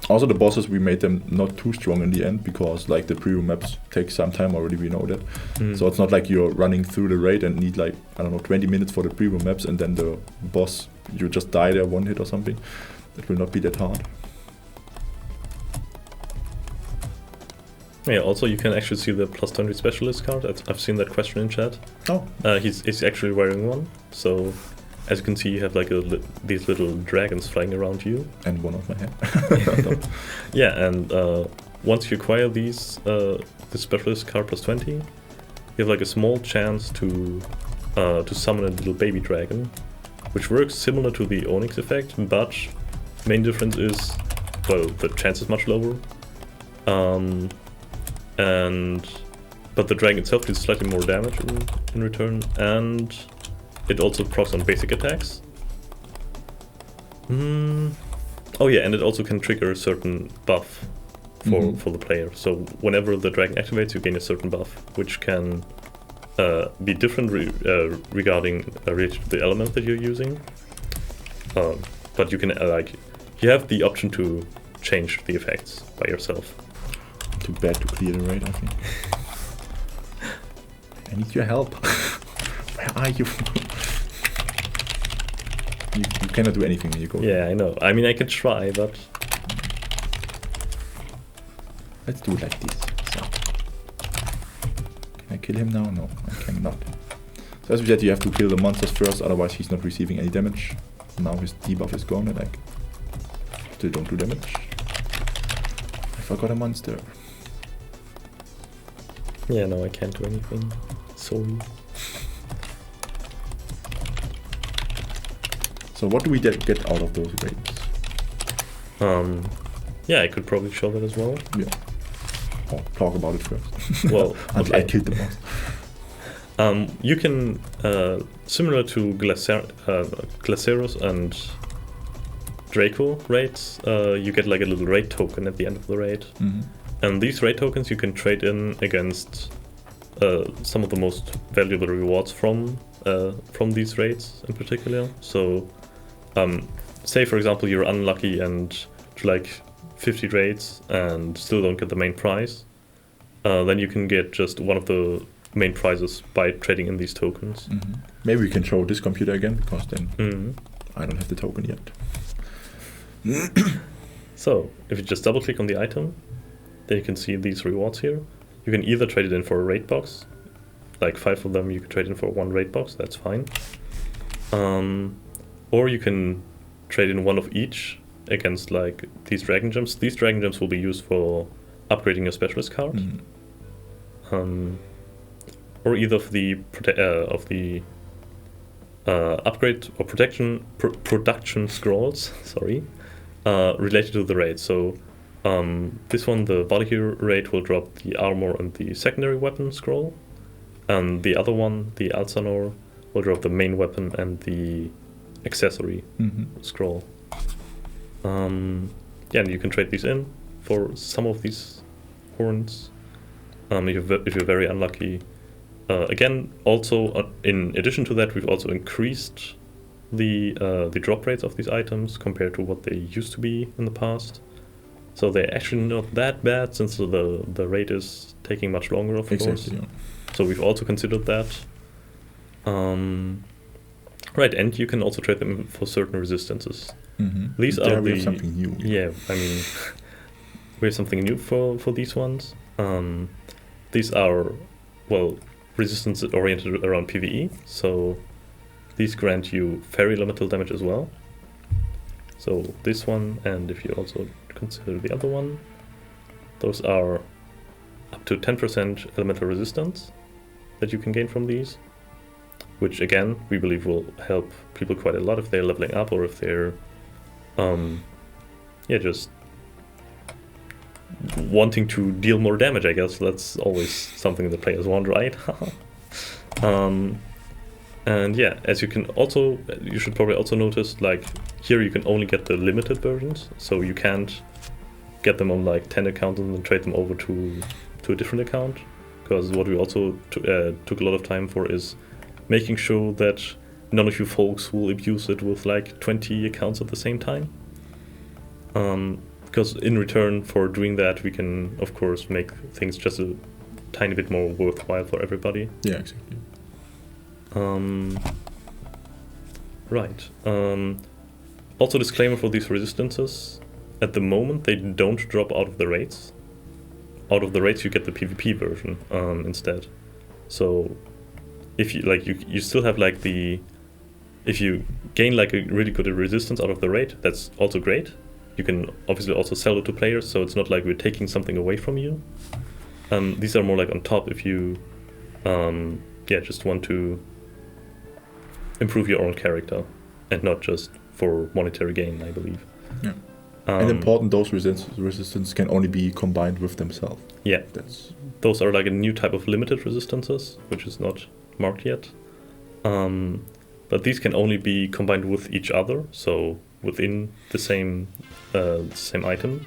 Also, the bosses, we made them not too strong in the end because like the pre-room maps take some time already, we know that. So it's not like you're running through the raid and need like, I don't know, 20 minutes for the pre-room maps and then the boss, you just die there one hit or something. That will not be that hard. Yeah, also you can actually see the plus 20 specialist card. I've seen that question in chat. Oh. He's actually wearing one, so as you can see, you have like these little dragons flying around you. And one on my head. Yeah, and once you acquire these, the specialist card plus 20, you have like a small chance to summon a little baby dragon, which works similar to the Onyx effect, but main difference is, well, the chance is much lower. But the dragon itself deals slightly more damage in return, and it also procs on basic attacks. Oh yeah, and it also can trigger a certain buff for the player. So whenever the dragon activates, you gain a certain buff, which can be different related to the element that you're using. But you can you have the option to change the effects by yourself. Too bad to clear the raid, I think. I need your help. Where are you? You cannot do anything when you go. Yeah, I know. I mean, I could try, but let's do it like this. So. Can I kill him now? No, I cannot. So as we said, you have to kill the monsters first, otherwise he's not receiving any damage. Now his debuff is gone and I still don't do damage. I forgot a monster. Yeah, no, I can't do anything. Sorry. So what do we get out of those raids? Yeah, I could probably show that as well. Yeah. Or talk about it first. Well, until I killed the boss. You can, similar to Glaceros and Draco raids, you get like a little raid token at the end of the raid. And these raid tokens you can trade in against some of the most valuable rewards from these raids in particular. So, say for example you're unlucky and do like 50 raids and still don't get the main prize, then you can get just one of the main prizes by trading in these tokens. Maybe we can show this computer again, because then I don't have the token yet. So, if you just double click on the item, then you can see these rewards here. You can either trade it in for a raid box, like 5 of them you can trade in for 1 raid box, that's fine. Or you can trade in 1 of each against like these dragon gems. These dragon gems will be used for upgrading your specialist card. Or either of the upgrade or production scrolls, sorry, related to the raid. So this one, the Valkyrie raid, will drop the armor and the secondary weapon scroll, and the other one, the Alzanor, will drop the main weapon and the accessory scroll. Yeah, and you can trade these in for some of these horns. If you're very unlucky. Again, also in addition to that, we've also increased the drop rates of these items compared to what they used to be in the past. So they're actually not that bad, since the raid is taking much longer, of course. Yeah. So we've also considered that. Right, and you can also trade them for certain resistances. These are we have something new. Yeah, I mean, we have something new for these ones. These are, well, resistance oriented around PvE, so these grant you fairy elemental damage as well. So this one, and if you also consider the other one, those are up to 10% elemental resistance that you can gain from these, which again we believe will help people quite a lot if they're leveling up or if they're just wanting to deal more damage. I guess that's always something the players want, right? And yeah, as you should probably also notice, like here you can only get the limited versions, so you can't get them on like 10 accounts and then trade them over to a different account, because what we also took a lot of time for is making sure that none of you folks will abuse it with like 20 accounts at the same time. Because in return for doing that, we can of course make things just a tiny bit more worthwhile for everybody. Yeah, exactly. Right. Also, disclaimer for these resistances: at the moment, they don't drop out of the raids. Out of the raids, you get the PvP version instead. So, if you you still have like if you gain like a really good resistance out of the raid, that's also great. You can obviously also sell it to players, so it's not like we're taking something away from you. These are more like on top if you, just want to improve your own character and not just for monetary gain, I believe. Yeah. And important, those resistance can only be combined with themselves. Yeah. Those are like a new type of limited resistances, which is not marked yet. But these can only be combined with each other, so within the same item.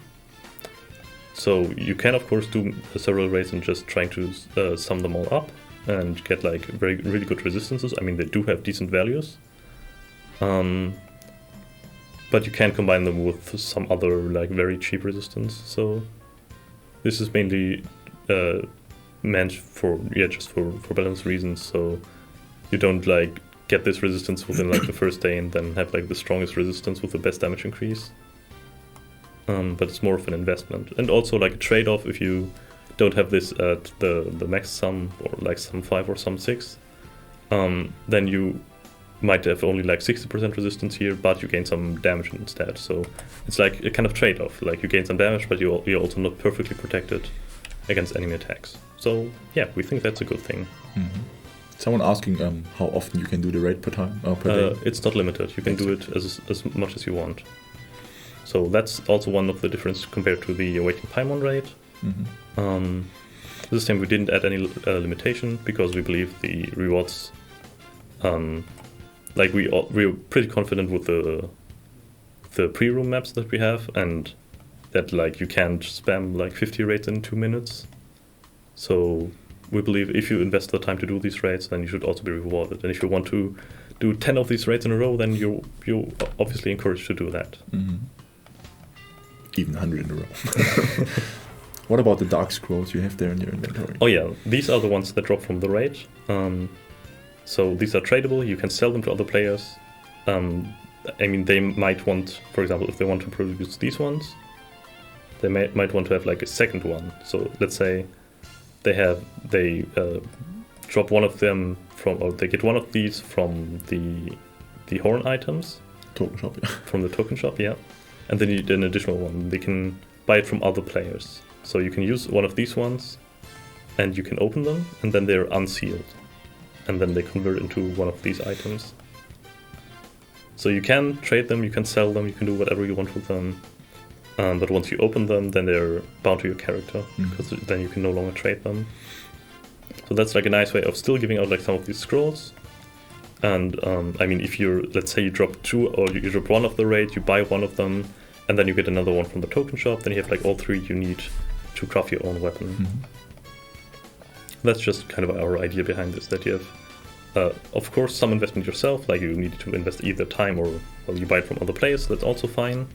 So you can of course do several raids and just trying to sum them all up and get like really good resistances. I mean, they do have decent values. But you can combine them with some other like very cheap resistance. So this is mainly meant for just for balance reasons. So you don't like get this resistance within like the first day and then have like the strongest resistance with the best damage increase. But it's more of an investment, and also like a trade-off if you don't have this at the max sum or like sum 5 or sum 6, then you might have only like 60% resistance here, but you gain some damage instead. So it's like a kind of trade-off. Like you gain some damage, but you're also not perfectly protected against enemy attacks. So yeah, we think that's a good thing. Mm-hmm. Someone asking how often you can do the raid per time per day? It's not limited. You can do it as much as you want. So that's also one of the differences compared to the Awakened Paimon raid. Mm-hmm. This time we didn't add any limitation because we believe the rewards, like we're pretty confident with the pre-room maps that we have, and that like you can't spam like 50 raids in 2 minutes. So we believe if you invest the time to do these raids, then you should also be rewarded. And if you want to do 10 of these raids in a row, then you're obviously encouraged to do that. Mm-hmm. Even 100 in a row. What about the dark scrolls you have there in your inventory? Oh yeah, these are the ones that drop from the raid. So these are tradable. You can sell them to other players. I mean, they might want, for example, if they want to produce these ones, they might want to have like a second one. So let's say they drop one of them or they get one of these from the horn items. Token shop, yeah. From the token shop, yeah. And then you need an additional one. They can buy it from other players. So you can use one of these ones, and you can open them, and then they're unsealed. And then they convert into one of these items. So you can trade them, you can sell them, you can do whatever you want with them. But once you open them, then they're bound to your character, because then you can no longer trade them. So that's like a nice way of still giving out like some of these scrolls. And I mean, if let's say you drop 2 or you drop 1 of the raid, you buy one of them, and then you get another one from the token shop, then you have like all 3 you need to craft your own weapon. Mm-hmm. That's just kind of our idea behind this, that you have, of course, some investment yourself, like you need to invest either time or you buy it from other players, that's also fine.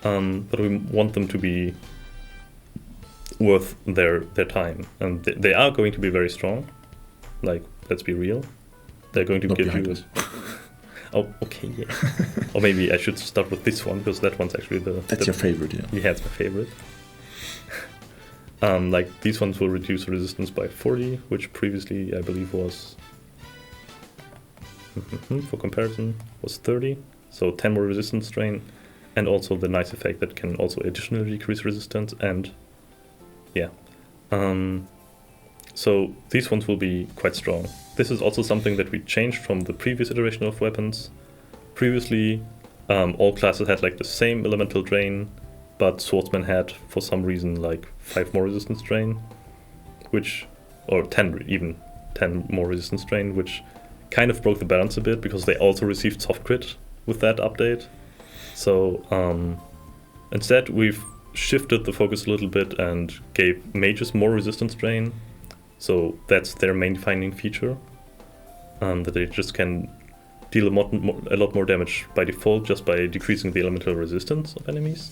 But we want them to be worth their time, and they are going to be very strong. Like, let's be real. They're going to give you... Oh, okay, yeah. Or maybe I should start with this one, because that one's actually That's your favorite, yeah. Yeah, it's my favorite. Like, these ones will reduce resistance by 40, which previously, I believe, was... for comparison, was 30. So 10 more resistance strain. and also the nice effect that can also additionally decrease resistance, and yeah. So these ones will be quite strong. This is also something that we changed from the previous iteration of weapons. Previously, all classes had like the same elemental drain, but swordsman had, for some reason, like 5 more resistance drain, or 10 more resistance drain, which kind of broke the balance a bit because they also received soft crit with that update. So instead, we've shifted the focus a little bit and gave mages more resistance drain. So that's their main defining feature, that they just can deal a lot more damage by default just by decreasing the elemental resistance of enemies.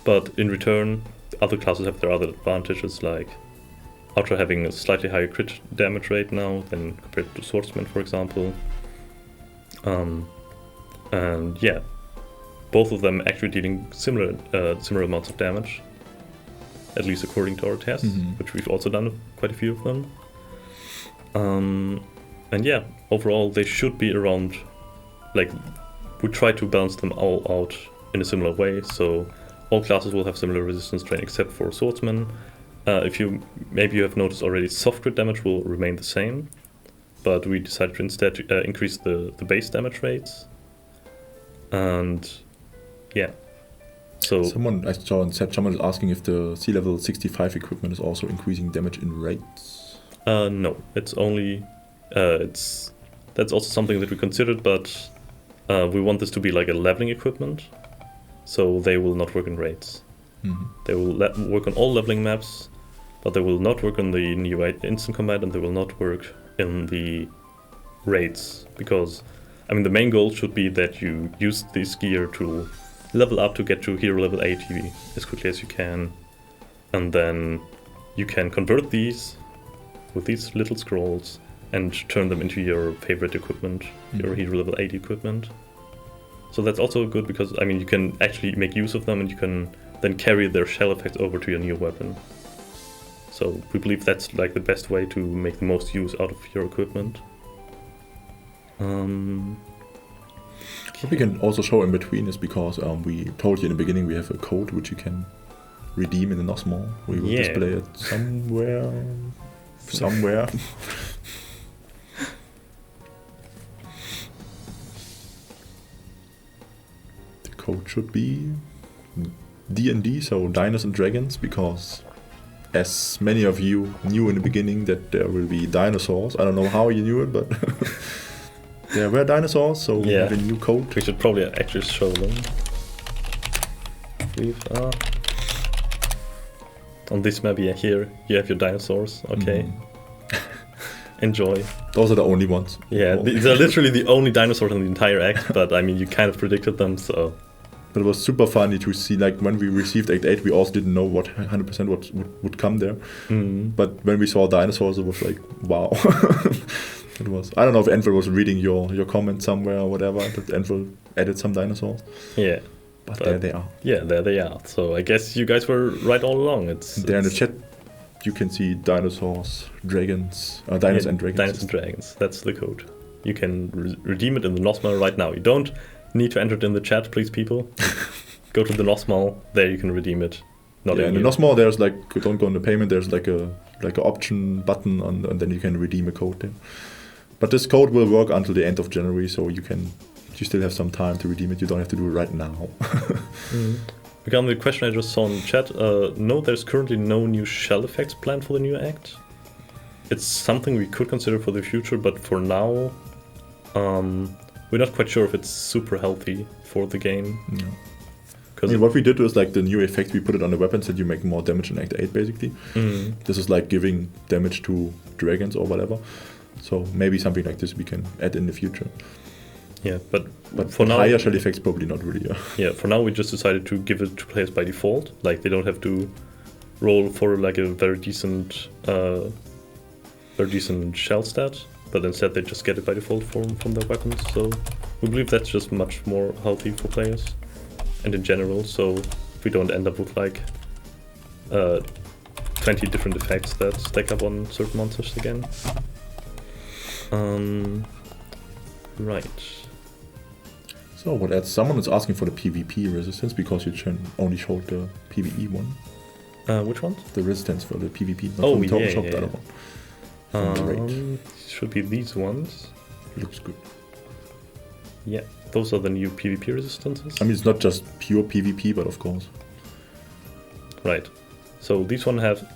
But in return, other classes have their other advantages, like Ultra having a slightly higher crit damage rate now than compared to Swordsman, for example. And yeah, both of them actually dealing similar amounts of damage, at least according to our tests, which we've also done quite a few of them. And yeah, overall they should be around, like, we try to balance them all out in a similar way, so all classes will have similar resistance drain except for Swordsman. If you have noticed already, soft crit damage will remain the same, but we decided to instead increase the base damage rates. And yeah, so I saw in chat, someone is asking if the sea level 65 equipment is also increasing damage in rates. No, it's only that's also something that we considered, but we want this to be like a leveling equipment, so they will not work in raids. They will work on all leveling maps, but they will not work on the new instant combat, and they will not work in the raids, because I mean the main goal should be that you use this gear to level up to get to hero level 80 as quickly as you can, and then you can convert these with these little scrolls and turn them into your favorite equipment, your hero level 80 equipment. So that's also good because I mean you can actually make use of them, and you can then carry their shell effects over to your new weapon. So we believe that's like the best way to make the most use out of your equipment. What we can also show in between is because we told you in the beginning we have a code which you can redeem in the NosTale. We will display it somewhere. The code should be D&D, so Dinos and Dragons, because as many of you knew in the beginning that there will be dinosaurs. I don't know how you knew it, but there were dinosaurs, so we have a new code. We should probably actually show them. On this map, here you have your dinosaurs. Okay. Enjoy. Those are the only ones. Yeah, these are literally the only dinosaurs in the entire act, but I mean, you kind of predicted them, so. But it was super funny to see, like, when we received Act 8, we also didn't know what 100% what would come there. But when we saw dinosaurs, it was like, wow. It was. I don't know if Envel was reading your comment somewhere or whatever, that Envel added some dinosaurs. Yeah. But there they are. Yeah, there they are. So I guess you guys were right all along. There in the chat, you can see dinosaurs, dragons, dinos and dragons. Dinos and dragons, that's the code. You can redeem it in the NosTale right now. You don't need to enter it in the chat, please, people. Go to the NosTale, there you can redeem it. In the NosTale, there's like, don't go on the payment, there's like a option button, and then you can redeem a code there. But this code will work until the end of January, so you still have some time to redeem it. You don't have to do it right now. Regarding the question I just saw in the chat, no, there's currently no new shell effects planned for the new act. It's something we could consider for the future, but for now, we're not quite sure if it's super healthy for the game. No. I mean, what we did was like the new effect, we put it on the weapons that you make more damage in Act 8, basically. This is like giving damage to dragons or whatever. So maybe something like this we can add in the future. Yeah, but for now, higher shell effects probably not really. Yeah, for now we just decided to give it to players by default. Like they don't have to roll for like a very decent shell stat, but instead they just get it by default from their weapons. So we believe that's just much more healthy for players and in general. So we don't end up with like 20 different effects that stack up on certain monsters again. Right. So what else? Someone is asking for the PvP resistance because you only showed the PvE one. Which one? The resistance for the PvP. Not Oh, from Total yeah, Shop, yeah, the other one. From the raid. Should be these ones. Looks good. Yeah, those are the new PvP resistances. I mean, it's not just pure PvP, but of course. Right. So these ones have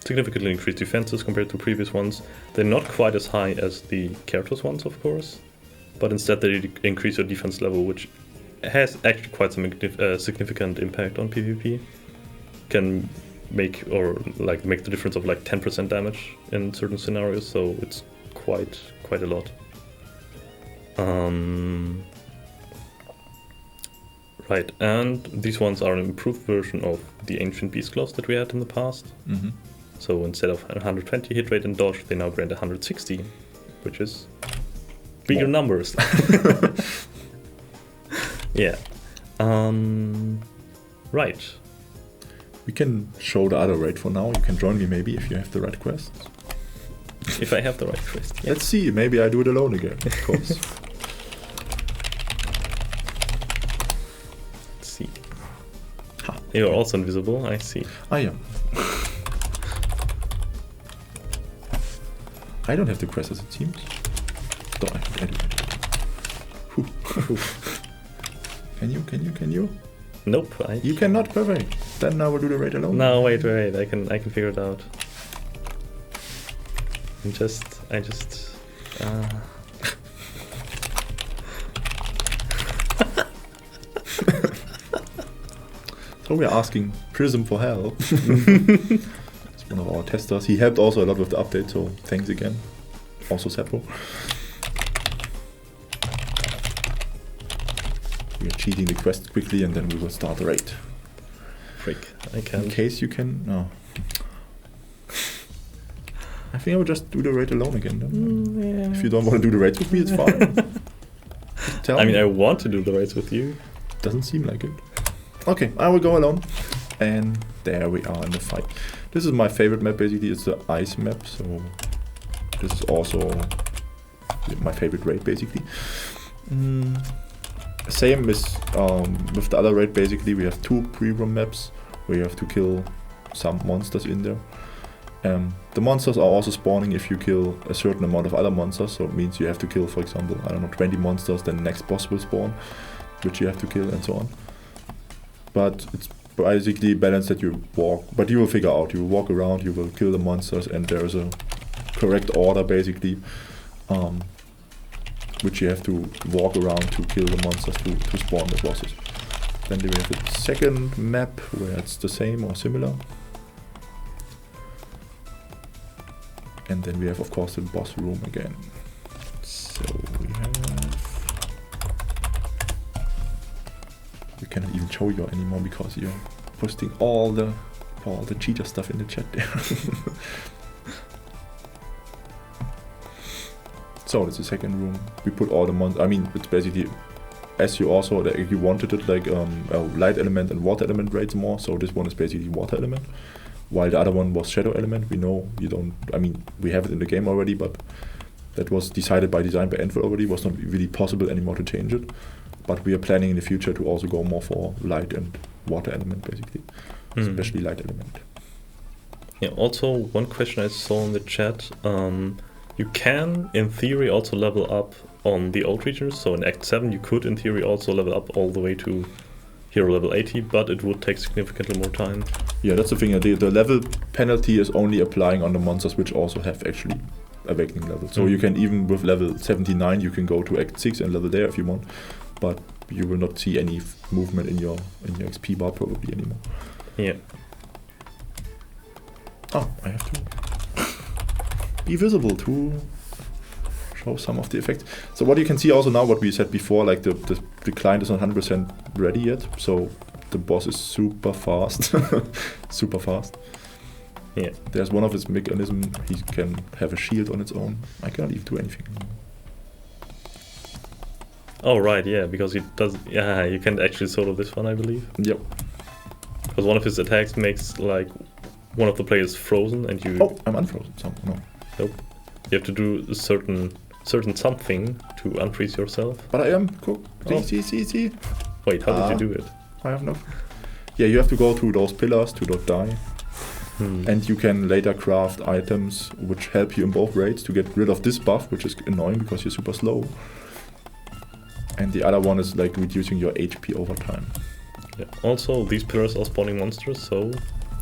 significantly increased defenses compared to previous ones. They're not quite as high as the Keratos ones, of course, but instead they increase your defense level, which has actually quite some significant impact on PvP. Can make the difference of like 10% damage in certain scenarios, so it's quite a lot. Right, and these ones are an improved version of the Ancient Beast Claws that we had in the past. Mm-hmm. So instead of 120 hit rate and dodge, they now grant 160, which is bigger numbers. Yeah. Right. We can show the other raid for now. You can join me maybe if you have the right quests. If I have the right quest. Yeah. Let's see. Maybe I do it alone again, of course. Let's see. Ha. You're also invisible, I see. I am. I don't have the quest as it seems. No, I do. Whew. Can you? Nope. You cannot, perfect. Then I will do the raid alone. No, wait. I can figure it out. I just. So we're asking Prism for help. It's one of our testers. He helped also a lot with the update, so thanks again. Also Seppo. We are cheating the quest quickly and then we will start the raid. Freak. I can't. In case you can. No. I think I will just do the raid alone again then. Yeah. If you don't want to do the raids with me, it's fine. Just tell me. I want to do the raids with you. Doesn't seem like it. Okay, I will go alone. And there we are in the fight. This is my favorite map basically. It's the ice map. So this is also my favorite raid basically. Same with the other raid basically. We have 2 pre-run maps where you have to kill some monsters in there. The monsters are also spawning if you kill a certain amount of other monsters. So it means you have to kill, for example, 20 monsters, then the next boss will spawn, which you have to kill and so on. But it's basically balanced that you walk, but you will figure out, you will walk around, you will kill the monsters, and there is a correct order basically, which you have to walk around to kill the monsters to spawn the bosses. Then we have the second map where it's the same or similar. And then we have of course the boss room again. So we cannot even show you anymore because you're posting all the cheater stuff in the chat there. So it's the second room. We put all the monsters. I mean, it's basically as you also you wanted it like light element and water element raids more. So this one is basically water element, while the other one was shadow element. We know you don't. I mean, we have it in the game already, but that was decided by design by Antwell already. It was not really possible anymore to change it. But we are planning in the future to also go more for light and water element basically, especially light element. Yeah. Also, one question I saw in the chat. You can, in theory, also level up on the old regions. So in Act 7, you could, in theory, also level up all the way to hero level 80, but it would take significantly more time. Yeah, that's the thing. The level penalty is only applying on the monsters which also have actually awakening level. So you can even with level 79, you can go to Act 6 and level there if you want, but you will not see any movement in your XP bar probably anymore. Yeah. Oh, I have to be visible to show some of the effects. So what you can see also now, what we said before, like the client is not 100% ready yet, so the boss is super fast. Super fast. Yeah. There's one of his mechanism, he can have a shield on its own. I cannot even do anything. Oh right, yeah, because he does. Yeah, you can actually solo this one, I believe. Yep. Because one of his attacks makes like one of the players frozen, and you. Oh, I'm unfrozen. So no. Nope. You have to do a certain certain something to unfreeze yourself. But I am cooked. Oh. See. Wait, how did you do it? I have no. Yeah, you have to go through those pillars to not die. And you can later craft items which help you in both raids to get rid of this buff, which is annoying because you're super slow. And the other one is like reducing your HP over time. Yeah. Also, these pillars are spawning monsters, so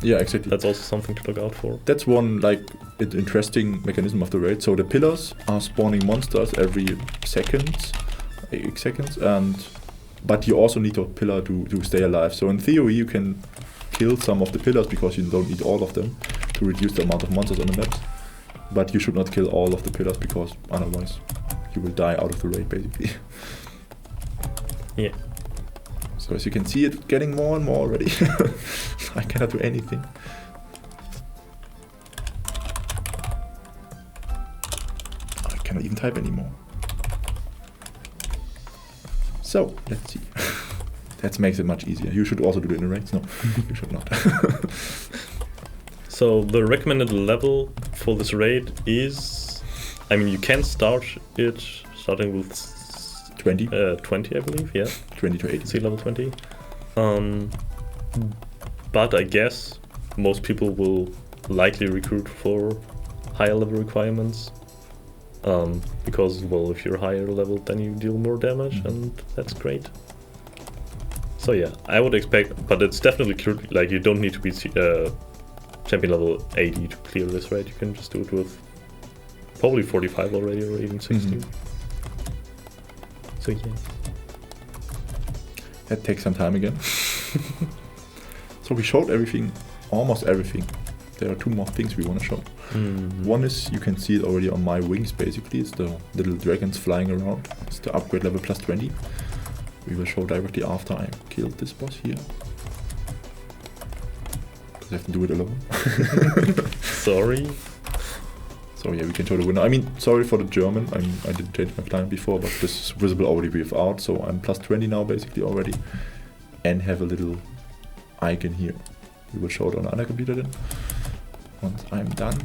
Yeah, exactly. that's also something to look out for. That's one like interesting mechanism of the raid. So the pillars are spawning monsters every seconds, but you also need a pillar to stay alive. So in theory, you can kill some of the pillars because you don't need all of them to reduce the amount of monsters on the map. But you should not kill all of the pillars because otherwise you will die out of the raid basically. Yeah. So as you can see, it's getting more and more already. I cannot do anything. I cannot even type anymore. So, let's see. That makes it much easier. You should also do it in raids. No, you should not. So the recommended level for this raid is, I mean, you can start it starting with 20. 20, I believe. Yeah. 20 to 80. Sea level 20. But I guess most people will likely recruit for higher level requirements. Because, well, if you're higher level, then you deal more damage, and that's great. So yeah, I would expect, but it's definitely like you don't need to be champion level 80 to clear this raid. You can just do it with probably 45 already, or even 60. So yeah. That takes some time again. So we showed everything, almost everything. There are two more things we want to show. One is, you can see it already on my wings basically, it's the little dragons flying around. It's the upgrade level plus 20. We will show directly after I killed this boss here. Because I have to do it alone. Sorry. So yeah, we can show the winner. I mean, sorry for the German, I didn't change my client before, but this is visible already without, so I'm plus 20 now basically already. And have a little icon here. We will show it on another computer then. Once I'm done.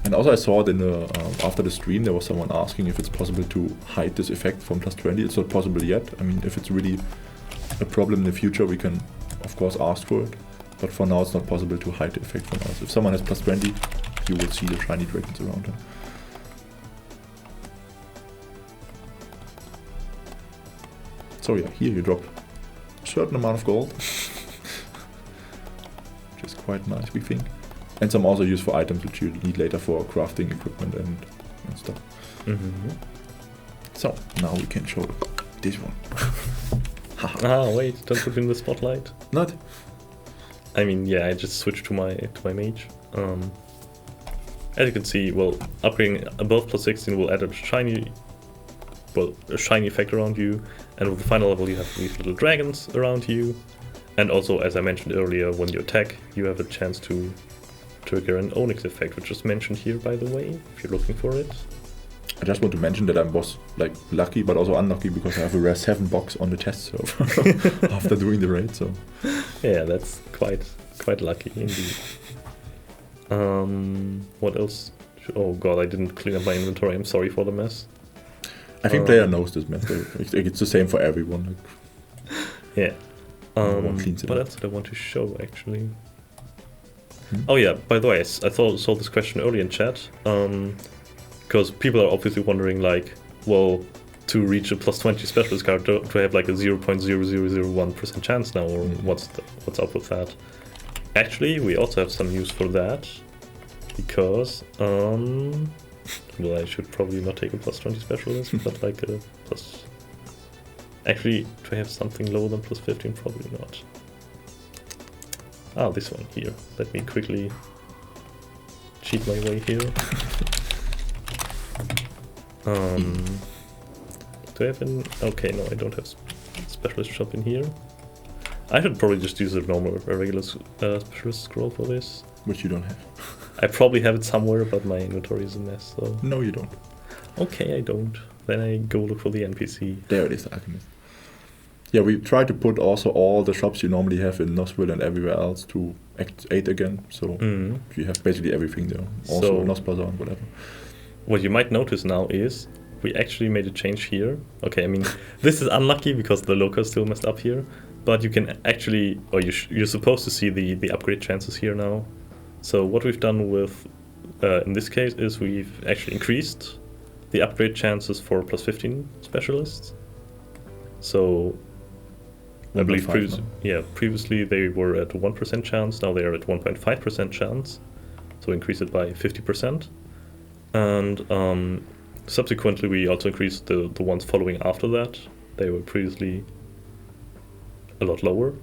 And also I saw it in the, after the stream, there was someone asking if it's possible to hide this effect from plus 20. It's not possible yet. I mean, if it's really a problem in the future, we can of course ask for it. But for now, it's not possible to hide the effect from us. If someone has plus 20, you will see the shiny dragons around them. So yeah, here you drop a certain amount of gold. Which is quite nice, we think. And some also used for items which you need later for crafting equipment and stuff. So, now we can show this one. Wait, don't put me in the spotlight. Not? I mean, yeah, I just switched to my mage. As you can see, well, upgrading above plus 16 will add a shiny effect around you, and with the final level you have these little dragons around you. And also, as I mentioned earlier, when you attack, you have a chance to trigger an Onyx effect, which is mentioned here, by the way, if you're looking for it. I just want to mention that I was like lucky, but also unlucky because I have a rare 7 box on the test server after doing the raid. So yeah, that's quite lucky indeed. What else? Oh god, I didn't clean up my inventory. I'm sorry for the mess. I think player knows this mess. It's the same for everyone. Like, yeah. What else did I want to show actually? Oh yeah, by the way, I saw this question earlier in chat. Because people are obviously wondering, like, well, to reach a plus 20 specialist card, do I have like a 0.0001% chance now, or what's up with that? Actually, we also have some news for that, because, well, I should probably not take a plus 20 specialist, but like a plus... Actually, do I have something lower than plus 15? Probably not. Ah, this one here. Let me quickly cheat my way here. Do I have an... Okay, no, I don't have specialist shop in here. I should probably just use a regular specialist scroll for this. Which you don't have. I probably have it somewhere, but my inventory is a mess, so... No, you don't. Okay, I don't. Then I go look for the NPC. There it is, the Alchemist. Yeah, we try to put also all the shops you normally have in Nosville and everywhere else to Act 8 again, so you have basically everything there. Also Nos Plaza and whatever. what you might notice now is we actually made a change here. Okay, I mean, this is unlucky because the local is still messed up here, but you can actually, or you're supposed to see the upgrade chances here now. So what we've done with, in this case, is we've actually increased the upgrade chances for plus 15 specialists. So I believe previously they were at 1% chance, now they are at 1.5% chance. So increase it by 50%. And subsequently we also increased the ones following after that. They were previously a lot lower.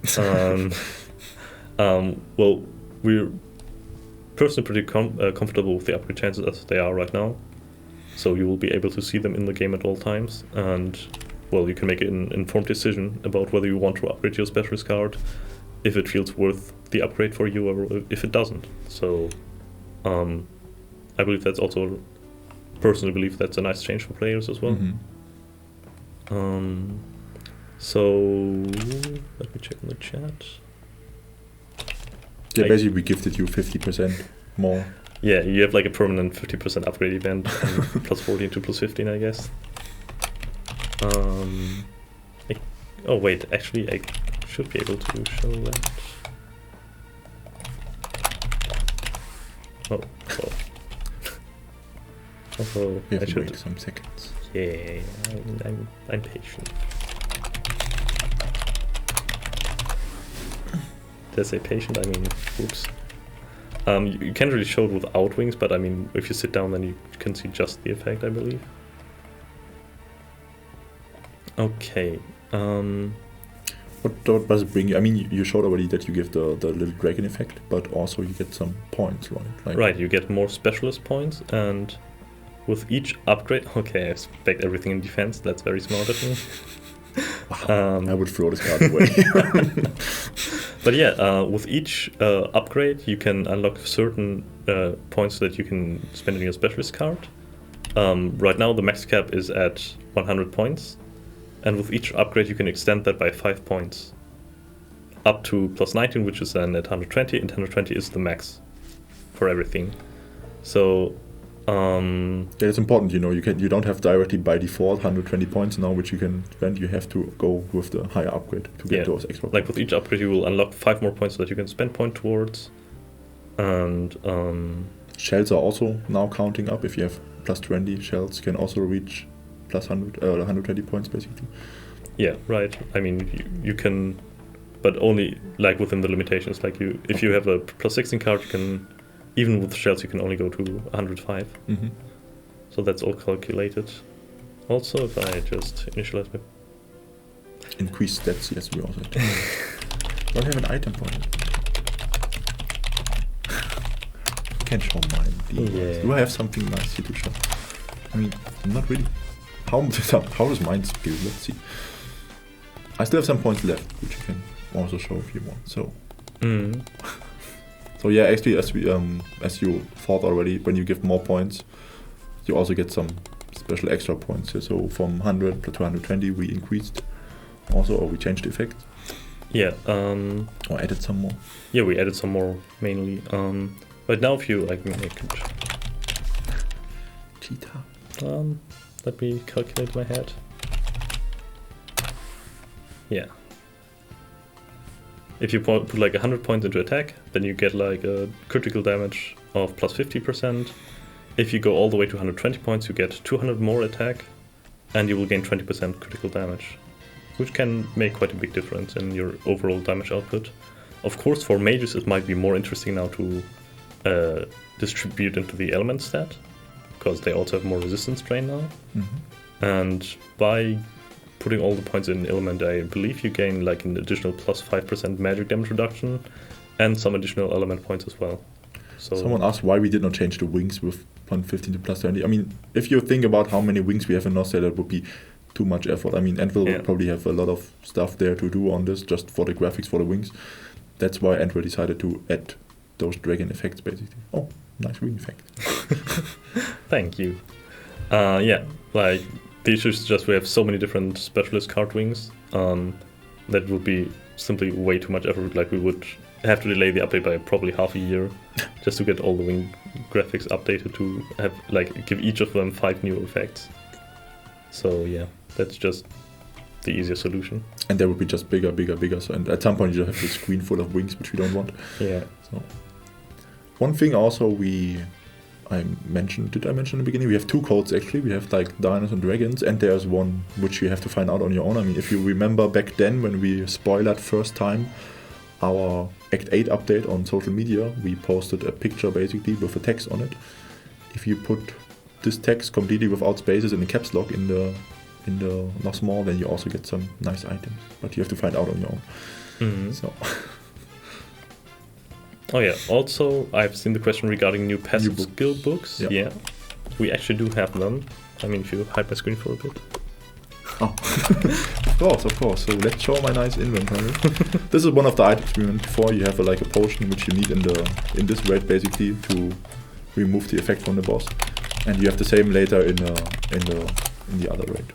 Well, we're personally pretty comfortable with the upgrade chances as they are right now. So you will be able to see them in the game at all times. And, well, you can make an informed decision about whether you want to upgrade your specialist card, if it feels worth the upgrade for you or if it doesn't. So I believe that's also, personally believe that's a nice change for players as well. So let me check in the chat. Yeah, basically we gifted you 50% more. Yeah, you have like a permanent 50% upgrade event from plus 14 to plus 15, I guess. Oh wait, actually I should be able to show that. Oh, well. Also, We have I to should wait some seconds. Yeah, I'm patient. Did I say patient? I mean, oops. You can't really show it without wings, but I mean, if you sit down, then you can see just the effect, I believe. Okay. What does it bring you? I mean, you showed already that you give the little dragon effect, but also you get some points, right? Like Right, you get more specialist points, and with each upgrade... Okay, I spec everything in defense, that's very smart of me. Wow, I would throw this card away. But yeah, with each upgrade, you can unlock certain points that you can spend on your specialist card. Right now, the max cap is at 100 points. And with each upgrade, you can extend that by 5 points. Up to plus 19, which is then at 120, and 120 is the max for everything. So... Yeah, it's important, you know, you don't have directly by default 120 points now, which you can spend. You have to go with the higher upgrade to get those extra points. Like with each upgrade, you will unlock 5 more points that you can spend point towards. And... Shells are also now counting up. If you have plus 20, shells can also reach plus 120 points, basically. Yeah, right. I mean, you can, but only like within the limitations. Like if you have a plus 16 card, you can, even with shells, you can only go to 105. Mm-hmm. So that's all calculated. Also, if I just initialize my... Increase stats, yes, we also have. Don't have an item for it. I can show mine. Yeah. Do I have something nice here to show? I mean, not really. How does mine skill? Let's see. I still have some points left, which you can also show if you want. So, so yeah, actually, as you thought already, when you give more points, you also get some special extra points here. So from 100 to 220, we increased also, or we changed the effect. Yeah. Or added some more. Yeah, we added some more mainly. But now if you like make it. Cheetah. Let me calculate my head. Yeah. If you put like 100 points into attack, then you get like a critical damage of plus 50%. If you go all the way to 120 points, you get 200 more attack, and you will gain 20% critical damage, which can make quite a big difference in your overall damage output. Of course, for mages, it might be more interesting now to distribute into the element stat, because they also have more resistance drain now. Mm-hmm. And by putting all the points in element, I believe you gain like an additional plus 5% magic damage reduction and some additional element points as well. So someone asked why we did not change the wings with plus 15 to plus 20. I mean, if you think about how many wings we have in NosTale, that would be too much effort. I mean, Antwil would probably have a lot of stuff there to do on this, just for the graphics for the wings. That's why Antwil decided to add those dragon effects, basically. Oh, nice wing effect. Thank you. Yeah, like the issue is just we have so many different specialist card wings that would be simply way too much effort. Like we would have to delay the update by probably half a year just to get all the wing graphics updated to have like give each of them 5 new effects. So yeah, that's just the easier solution. And they would be just bigger. So, and at some point you have the screen full of wings, which we don't want. Yeah. So one thing also I mentioned, did I mention in the beginning? We have 2 codes actually. We have like Dinos and Dragons, and there's one which you have to find out on your own. I mean, if you remember back then when we spoiled first time our Act 8 update on social media, we posted a picture basically with a text on it. If you put this text completely without spaces in the caps lock in the NosMore, then you also get some nice items. But you have to find out on your own. Mm-hmm. So. Oh yeah, also I've seen the question regarding new passive skill books. Yeah, we actually do have them. I mean, if you hide my screen for a bit. Oh, of course. So let's show my nice inventory. This is one of the items we mentioned before. You have like a potion which you need in this raid basically to remove the effect from the boss, and you have the same later in the other raid.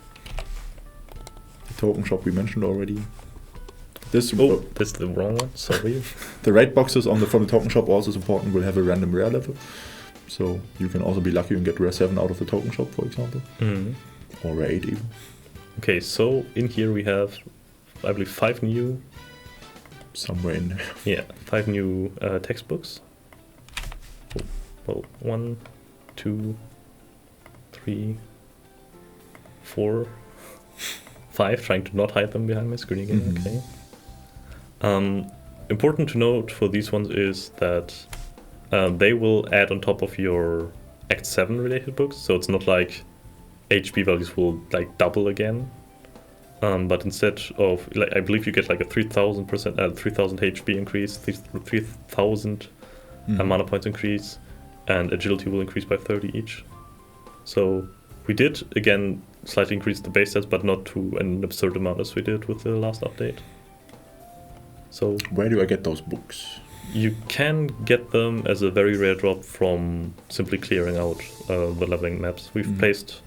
The token shop we mentioned already. That's the wrong one. Sorry. The raid boxes from the token shop also is important. Will have a random rare level, so you can also be lucky and get rare 7 out of the token shop, for example, or rare 8 even. Okay, so in here we have, I believe, 5 new. Somewhere in there. Yeah, 5 new textbooks. Well, 1, 2, 3, 4, 5. Trying to not hide them behind my screen again. Mm-hmm. Okay. Important to note for these ones is that they will add on top of your Act 7 related books, so it's not like HP values will like double again, but instead of like, I believe you get like a 3,000 HP increase, 3,000 mana points increase, and agility will increase by 30 each. So we did again slightly increase the base stats, but not to an absurd amount as we did with the last update. So where do I get those books? You can get them as a very rare drop from simply clearing out the leveling maps. We've placed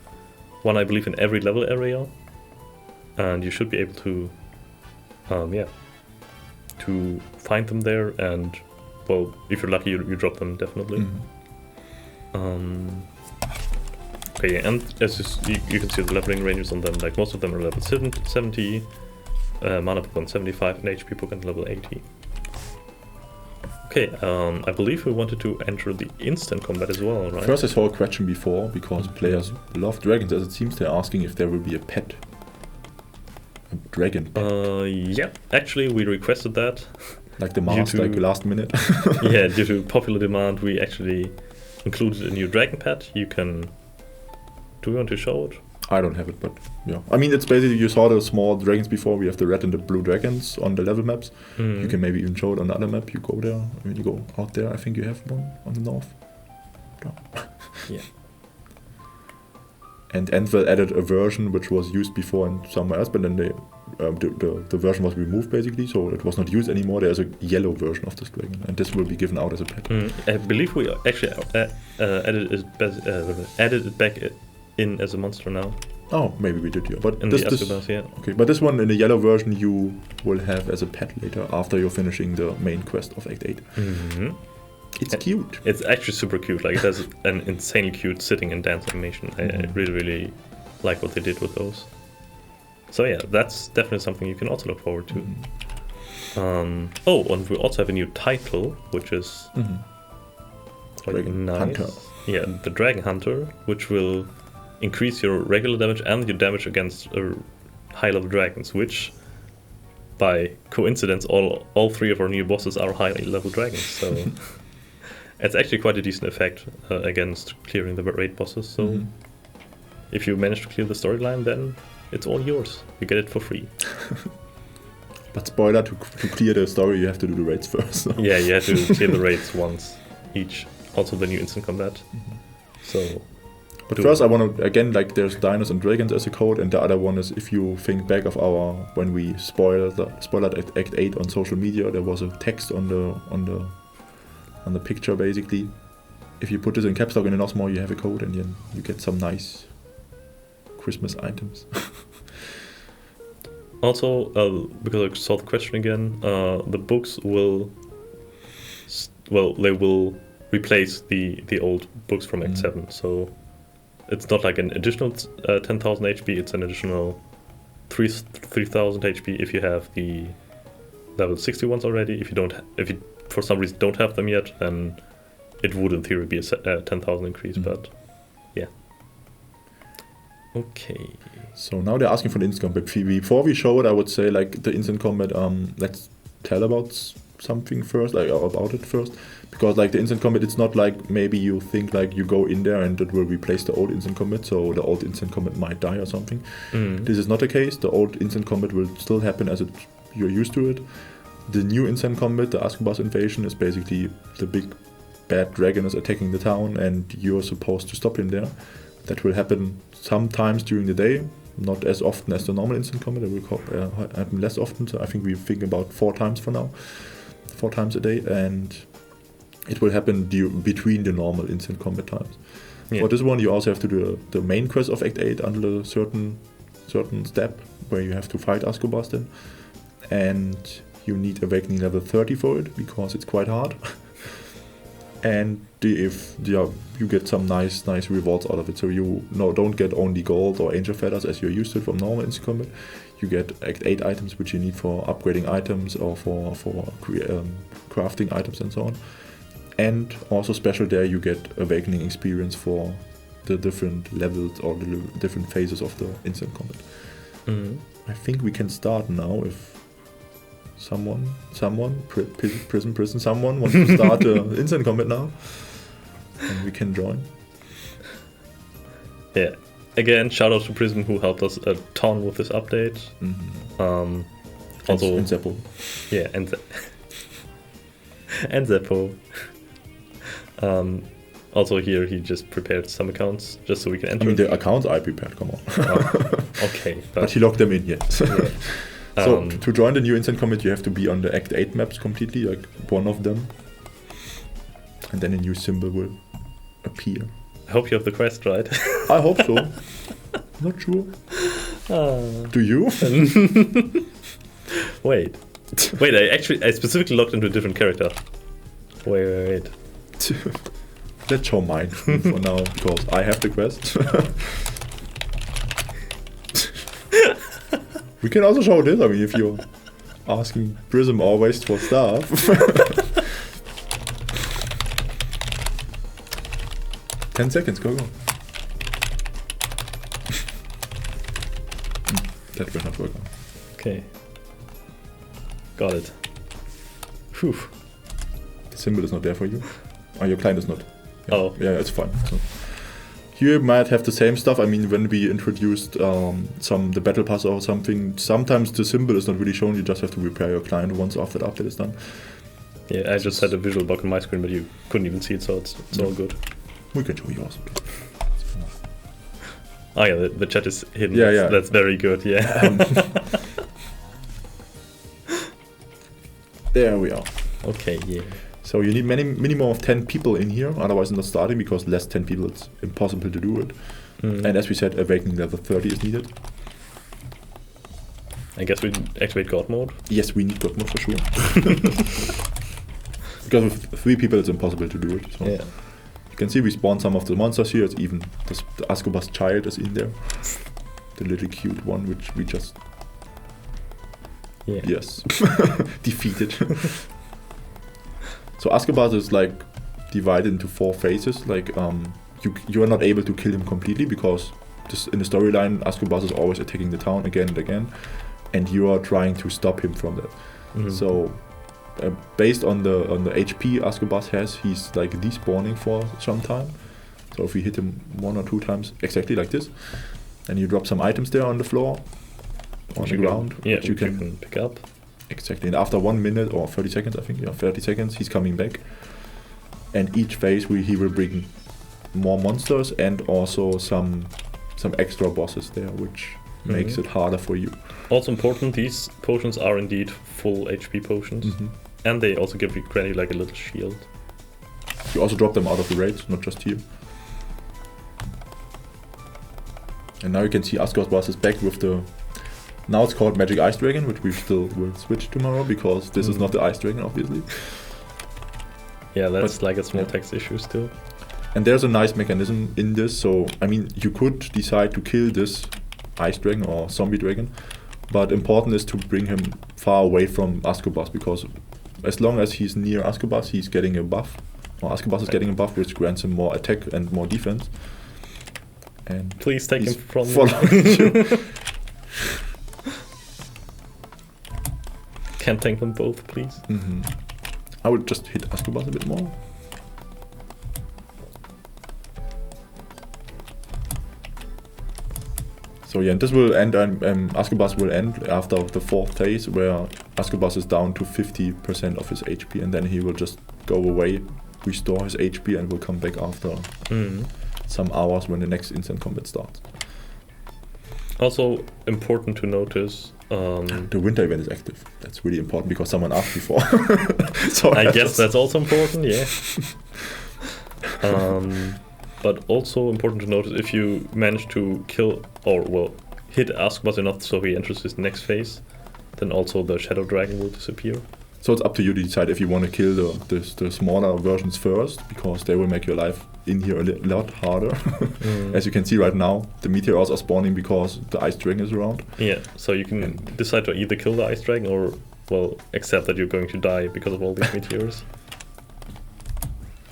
one, I believe, in every level area, and you should be able to, to find them there. And well, if you're lucky, you drop them definitely. Okay, and as you can see the leveling ranges on them, like most of them are level 70, mana book on 75, and HP book on level 80. Okay, I believe we wanted to enter the instant combat as well, right? First I saw a question before, because players love dragons, as it seems they're asking if there will be a pet. A dragon pet. Yeah, actually we requested that. Like the mask, like last minute. Yeah, due to popular demand, we actually included a new dragon pet. Do we want to show it? I don't have it, but yeah. I mean, it's basically, you saw the small dragons before. We have the red and the blue dragons on the level maps. You can maybe even show it on the other map. You go there, when you go out there, I think you have one on the north. No. Yeah. And Entville added a version which was used before and somewhere else, but then the version was removed basically, so it was not used anymore. There's a yellow version of this dragon, and this will be given out as a pet. I believe we actually added it back in as a monster now. Oh, maybe we did, yeah. But in this, the Asgobas, yeah. Okay, but this one in the yellow version you will have as a pet later after you're finishing the main quest of Act 8. It's cute. It's actually super cute. Like, it has an insanely cute sitting and dance animation. I really, really like what they did with those. So yeah, that's definitely something you can also look forward to. And we also have a new title, which is Dragon Hunter. Yeah, the Dragon Hunter, which will increase your regular damage and your damage against high-level dragons, which, by coincidence, all 3 of our new bosses are high-level dragons. So it's actually quite a decent effect against clearing the raid bosses. So if you manage to clear the storyline, then it's all yours. You get it for free. But spoiler, to clear the story, you have to do the raids first. So. Yeah, you have to clear the raids once each. Also the new instant combat. So... But first I want to, again, like there's Dinos and Dragons as a code, and the other one is, if you think back of when we spoiled Act 8 on social media, there was a text on the picture basically. If you put this in caps lock in the NosMore, you have a code, and then you get some nice Christmas items. Also, because I saw the question again, the books will replace the old books from Act 7. So it's not like an additional 10,000 HP, it's an additional 3,000 HP if you have the level 60 ones already. If you for some reason don't have them yet, then it would in theory be a 10,000 increase, but yeah. Okay. So now they're asking for the instant combat. Before we show it, I would say like the instant combat, let's tell about something first, like about it first. Because like the instant combat, it's not like maybe you think like you go in there and it will replace the old instant combat, so the old instant combat might die or something. This is not the case. The old instant combat will still happen as you're used to it. The new instant combat, the Asgobas invasion, is basically the big bad dragon is attacking the town and you're supposed to stop him there. That will happen sometimes during the day, not as often as the normal instant combat. It will happen less often, so I think we think about 4 times for now. 4 times a day, and it will happen between the normal instant combat times. For this one, you also have to do the main quest of Act 8 until a certain step where you have to fight Asgobas then. And you need Awakening level 30 for it, because it's quite hard. And you get some nice rewards out of it. So you don't get only gold or angel feathers as you're used to from normal instant combat. You get Act 8 items which you need for upgrading items or for crafting items and so on. And also special there you get Awakening experience for the different levels or the different phases of the instant combat. I think we can start now if someone wants to start instant combat now, and we can join. Yeah. Again, shout out to Prism who helped us a ton with this update. Also, and Zeppo. Yeah, and Zeppo. Also here he just prepared some accounts just so we can enter. I mean the accounts I prepared, come on. Okay. But he logged them in, yes. Yeah. So to join the new instant combat you have to be on the Act 8 maps completely, like one of them. And then a new symbol will appear. I hope you have the quest right. I hope so. Not sure. Do you? Wait, I specifically logged into a different character. Wait. Let's show mine for now, because I have the quest. We can also show this, I mean, if you're asking Prism always for stuff. 10 seconds, go. That will not work. Okay. Got it. Whew. The symbol is not there for you. Oh, your client is not. Yeah. Oh. Yeah, it's fine. So, here you might have the same stuff. I mean, when we introduced the battle pass or something, sometimes the symbol is not really shown. You just have to repair your client once after the update is done. Yeah, I just had a visual bug on my screen, but you couldn't even see it, so it's all good. We can show you also. Oh yeah, the chat is hidden. Yeah, That's very good, yeah. There we are. Okay, yeah. So you need minimum of 10 people in here, otherwise it's not starting, because less 10 people it's impossible to do it. And as we said, Awakening level 30 is needed. I guess we activate God mode? Yes, we need God mode for sure. Because with 3 people it's impossible to do it. So. Yeah. You can see we spawned some of the monsters here. It's even the Asgobas child is in there. The little cute one, which we just defeated. So Asgobas is like divided into 4 phases. Like you are not able to kill him completely, because in the storyline Asgobas is always attacking the town again and again, and you are trying to stop him from that. So based on the HP Asgobas has, he's like despawning for some time. So if we hit him 1 or 2 times exactly like this, and you drop some items there on the floor, on the ground, which you can pick up. Exactly, and after 1 minute or 30 seconds, I think, 30 seconds, he's coming back. And each phase he will bring more monsters and also some extra bosses there, which makes it harder for you. Also important, these potions are indeed full HP potions, and they also give you granny like a little shield. You also drop them out of the raids, not just here. And now you can see Asgobas is back with the... Now it's called Magic Ice Dragon, which we still will switch tomorrow, because this is not the Ice Dragon, obviously. Yeah, that's like a small text issue still. And there's a nice mechanism in this. So, I mean, you could decide to kill this ice dragon or zombie dragon, but important is to bring him far away from Asgobas, because as long as he's near Asgobas, he's getting a buff. Or Asgobas is getting a buff, which grants him more attack and more defense. And please take him from following you. Can't tank them both, please. I would just hit Asgobas a bit more. So yeah, and this will end, Asgobas will end after the 4th phase, where Asgobas is down to 50% of his HP, and then he will just go away, restore his HP, and will come back after some hours when the next instant combat starts. Also important to notice... the winter event is active. That's really important, because someone asked before. So I guess that's also important, yeah. But also important to notice, if you manage to kill or hit Asgobas enough so he enters his next phase, then also the Shadow Dragon will disappear. So it's up to you to decide if you want to kill the smaller versions first, because they will make your life in here a lot harder. As you can see right now, the meteors are spawning because the ice dragon is around. Yeah, so you can decide to either kill the ice dragon or, accept that you're going to die because of all these meteors.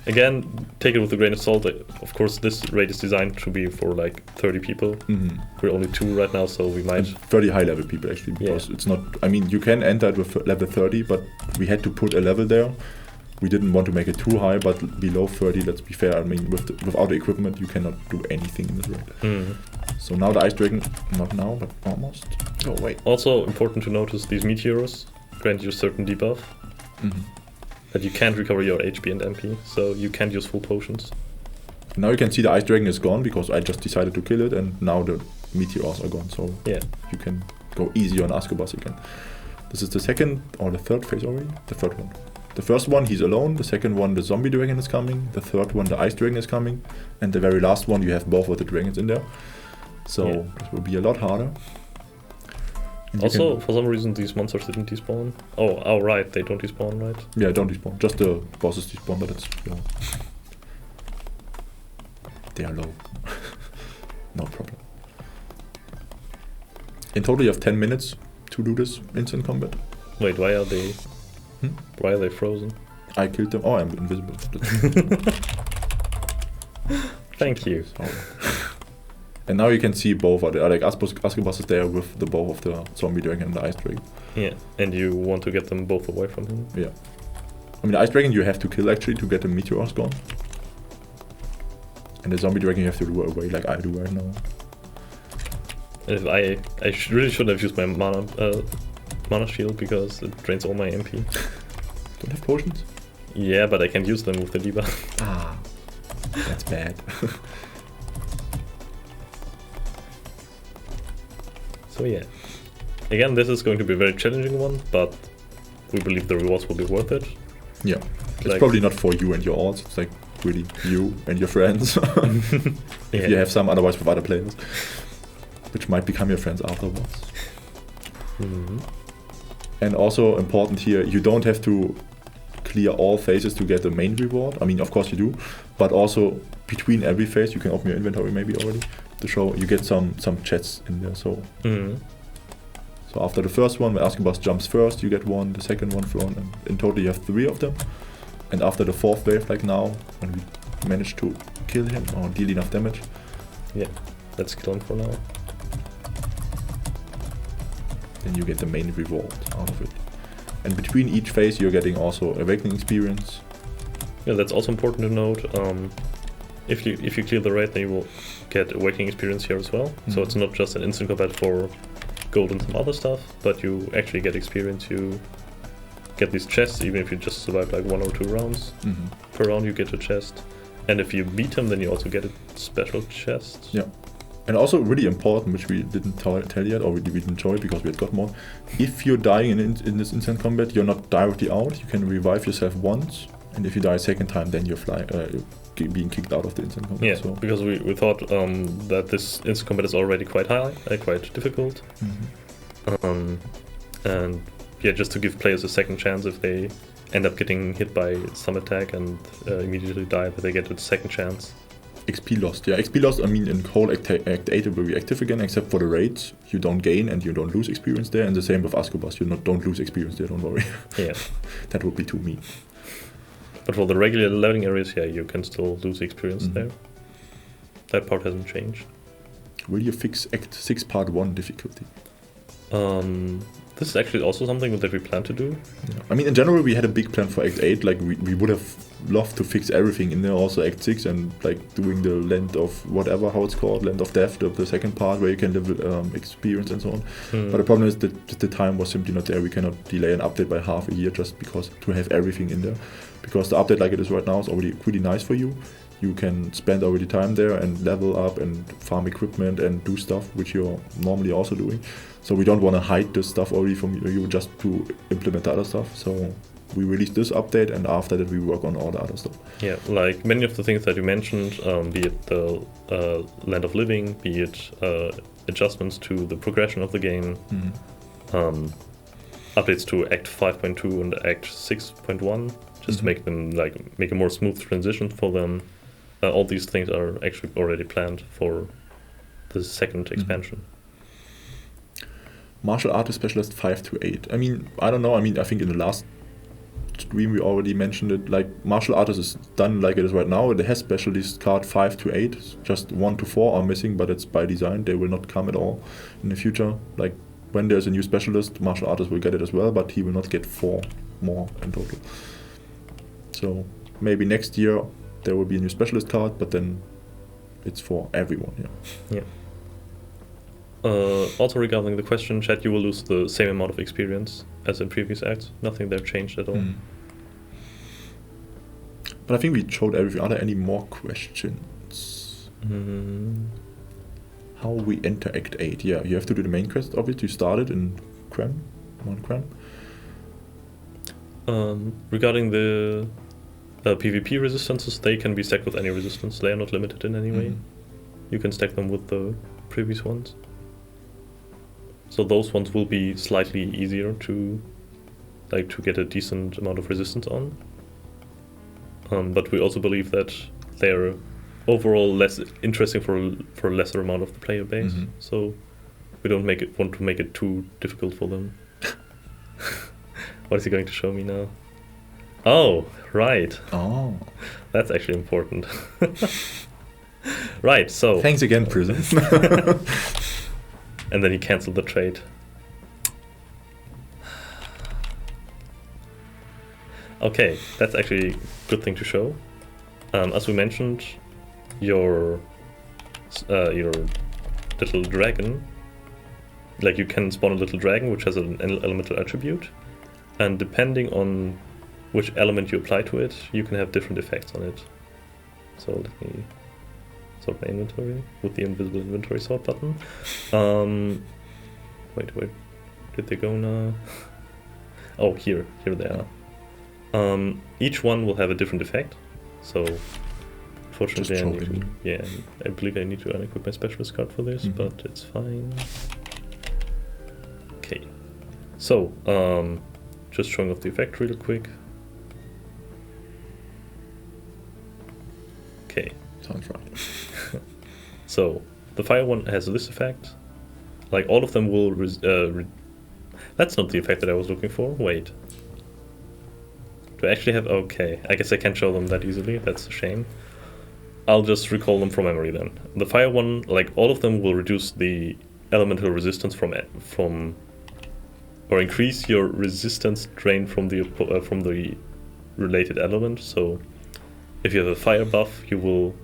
Again, take it with a grain of salt. Of course, this raid is designed to be for like 30 people. We're only 2 right now, so we might... And 30 high level people actually, because it's not... I mean, you can enter it with level 30, but we had to put a level there. We didn't want to make it too high, but below 30, let's be fair. I mean, without the equipment, you cannot do anything in this raid. So now the ice dragon, not now, but almost. Oh, wait. Also important to notice, these meteors grant you a certain debuff. That you can't recover your HP and MP, so you can't use full potions. Now you can see the ice dragon is gone, because I just decided to kill it, and now the meteors are gone, so yeah, you can go easy on Asgobas again. This is the 2nd or the 3rd phase already? The 3rd one. The first one, he's alone. The 2nd one, the zombie dragon is coming. The 3rd one, the ice dragon is coming. And the very last one, you have both of the dragons in there. So it will be a lot harder. And also, for some reason, these monsters didn't despawn. Oh, right, they don't despawn, right? Yeah, don't despawn. Just the bosses despawn, but it's... they are low. No problem. In total, you have 10 minutes to do this instant combat. Wait, why are they... Why are they frozen? I killed them. Oh, I'm invisible. Thank you. And now you can see both are there. Like Asgobas is there with the both of the zombie dragon and the ice dragon. Yeah, and you want to get them both away from him. Yeah. I mean, the ice dragon you have to kill actually to get the meteors gone. And the zombie dragon you have to lure away, like I do right now. If I really shouldn't have used my mana shield, because it drains all my MP. Don't have potions? Yeah, but I can't use them with the debuff. Ah, that's bad. So yeah, again, this is going to be a very challenging one, but we believe the rewards will be worth it. Yeah, it's probably not for you and your alts, it's like really you and your friends. If you have some, otherwise with other players, which might become your friends afterwards. And also important here, you don't have to clear all phases to get the main reward. I mean, of course you do, but also between every phase, you can open your inventory maybe already to show you get some chests in there. So so after the first one, when Asgobas jumps first, you get one, the second one thrown, and in total you have 3 of them. And after the 4th wave, like now, when we manage to kill him or deal enough damage. Yeah, let's kill him for now. Then you get the main reward out of it. And between each phase, you're getting also awakening experience. Yeah, that's also important to note. If you clear the raid, then you will get awakening experience here as well. So it's not just an instant combat for gold and some other stuff, but you actually get experience. You get these chests, even if you just survive like 1 or 2 rounds. Per round you get a chest. And if you beat him, then you also get a special chest. Yeah. And also really important, which we didn't tell yet, or we didn't show it because we had got more. If you're dying in this instant combat, you're not directly out. You can revive yourself once, and if you die a second time, then you're being kicked out of the instant combat. Yeah, so. Because we thought that this instant combat is already quite high, quite difficult. And just to give players a second chance if they end up getting hit by some attack and immediately die, that they get a second chance. XP lost, yeah. XP lost, I mean, in whole Act 8 it will be active again, except for the raids. You don't gain and you don't lose experience there, and the same with Asgobas. You don't lose experience there, don't worry. Yeah. That would be too mean. But for the regular leveling areas, yeah, you can still lose experience there. That part hasn't changed. Will you fix Act 6 Part 1 difficulty? This is actually also something that we plan to do. Yeah. I mean, in general, we had a big plan for Act 8. Like, we would have loved to fix everything in there, also Act 6, and like doing the Land of whatever, how it's called, Land of Death, the second part where you can live experience and so on. But the problem is that the time was simply not there. We cannot delay an update by half a year just because to have everything in there. Because the update like it is right now is already pretty nice for you. You can spend already time there and level up and farm equipment and do stuff which you're normally also doing. So we don't want to hide this stuff already from you just to implement the other stuff. So we release this update, and after that we work on all the other stuff. Yeah, like many of the things that you mentioned, be it the Land of Living, be it adjustments to the progression of the game, updates to Act 5.2 and Act 6.1, just to make them make a more smooth transition for them. All these things are actually already planned for the second expansion. Martial Artist Specialist 5 to 8. I mean, I don't know. I mean, I think in the last stream we already mentioned it. Like, Martial Artist is done like it is right now. It has Specialist card 5 to 8. Just 1 to 4 are missing, but it's by design. They will not come at all in the future. Like, when there's a new Specialist, Martial Artist will get it as well, but he will not get 4 more in total. So maybe next year there will be a new Specialist card, but then it's for everyone. Yeah. Also regarding the question, chat, you will lose the same amount of experience as in previous acts. Nothing there changed at all. But I think we showed everything. Are there any more questions? How we enter Act 8? Yeah, you have to do the main quest of it. You started in Cram, 1 Cram. Regarding the PvP resistances, they can be stacked with any resistance. They are not limited in any way. You can stack them with the previous ones. So those ones will be slightly easier to get a decent amount of resistance on. But we also believe that they're overall less interesting for a lesser amount of the player base. So we don't want to make it too difficult for them. What is he going to show me now? Oh, right. Oh. That's actually important. Right, so... Thanks again, Prison. And then he cancelled the trade. Okay, that's actually a good thing to show. As we mentioned, your little dragon, like you can spawn a little dragon which has an elemental attribute, and depending on which element you apply to it, you can have different effects on it. So let me sort my inventory with the invisible inventory sort button. Wait, did they go now? Oh, here they are. Each one will have a different effect. So, fortunately, I believe I need to unequip my specialist card for this, but it's fine. Okay, so just showing off the effect real quick. Okay. Sounds right. So the fire one has this effect. Like all of them will. That's not the effect that I was looking for. Wait. Do I actually have? Okay, I guess I can't show them that easily. That's a shame. I'll just recall them from memory then. The fire one, like all of them, will reduce the elemental resistance from or increase your resistance drain from the related element. So if you have a fire buff, you will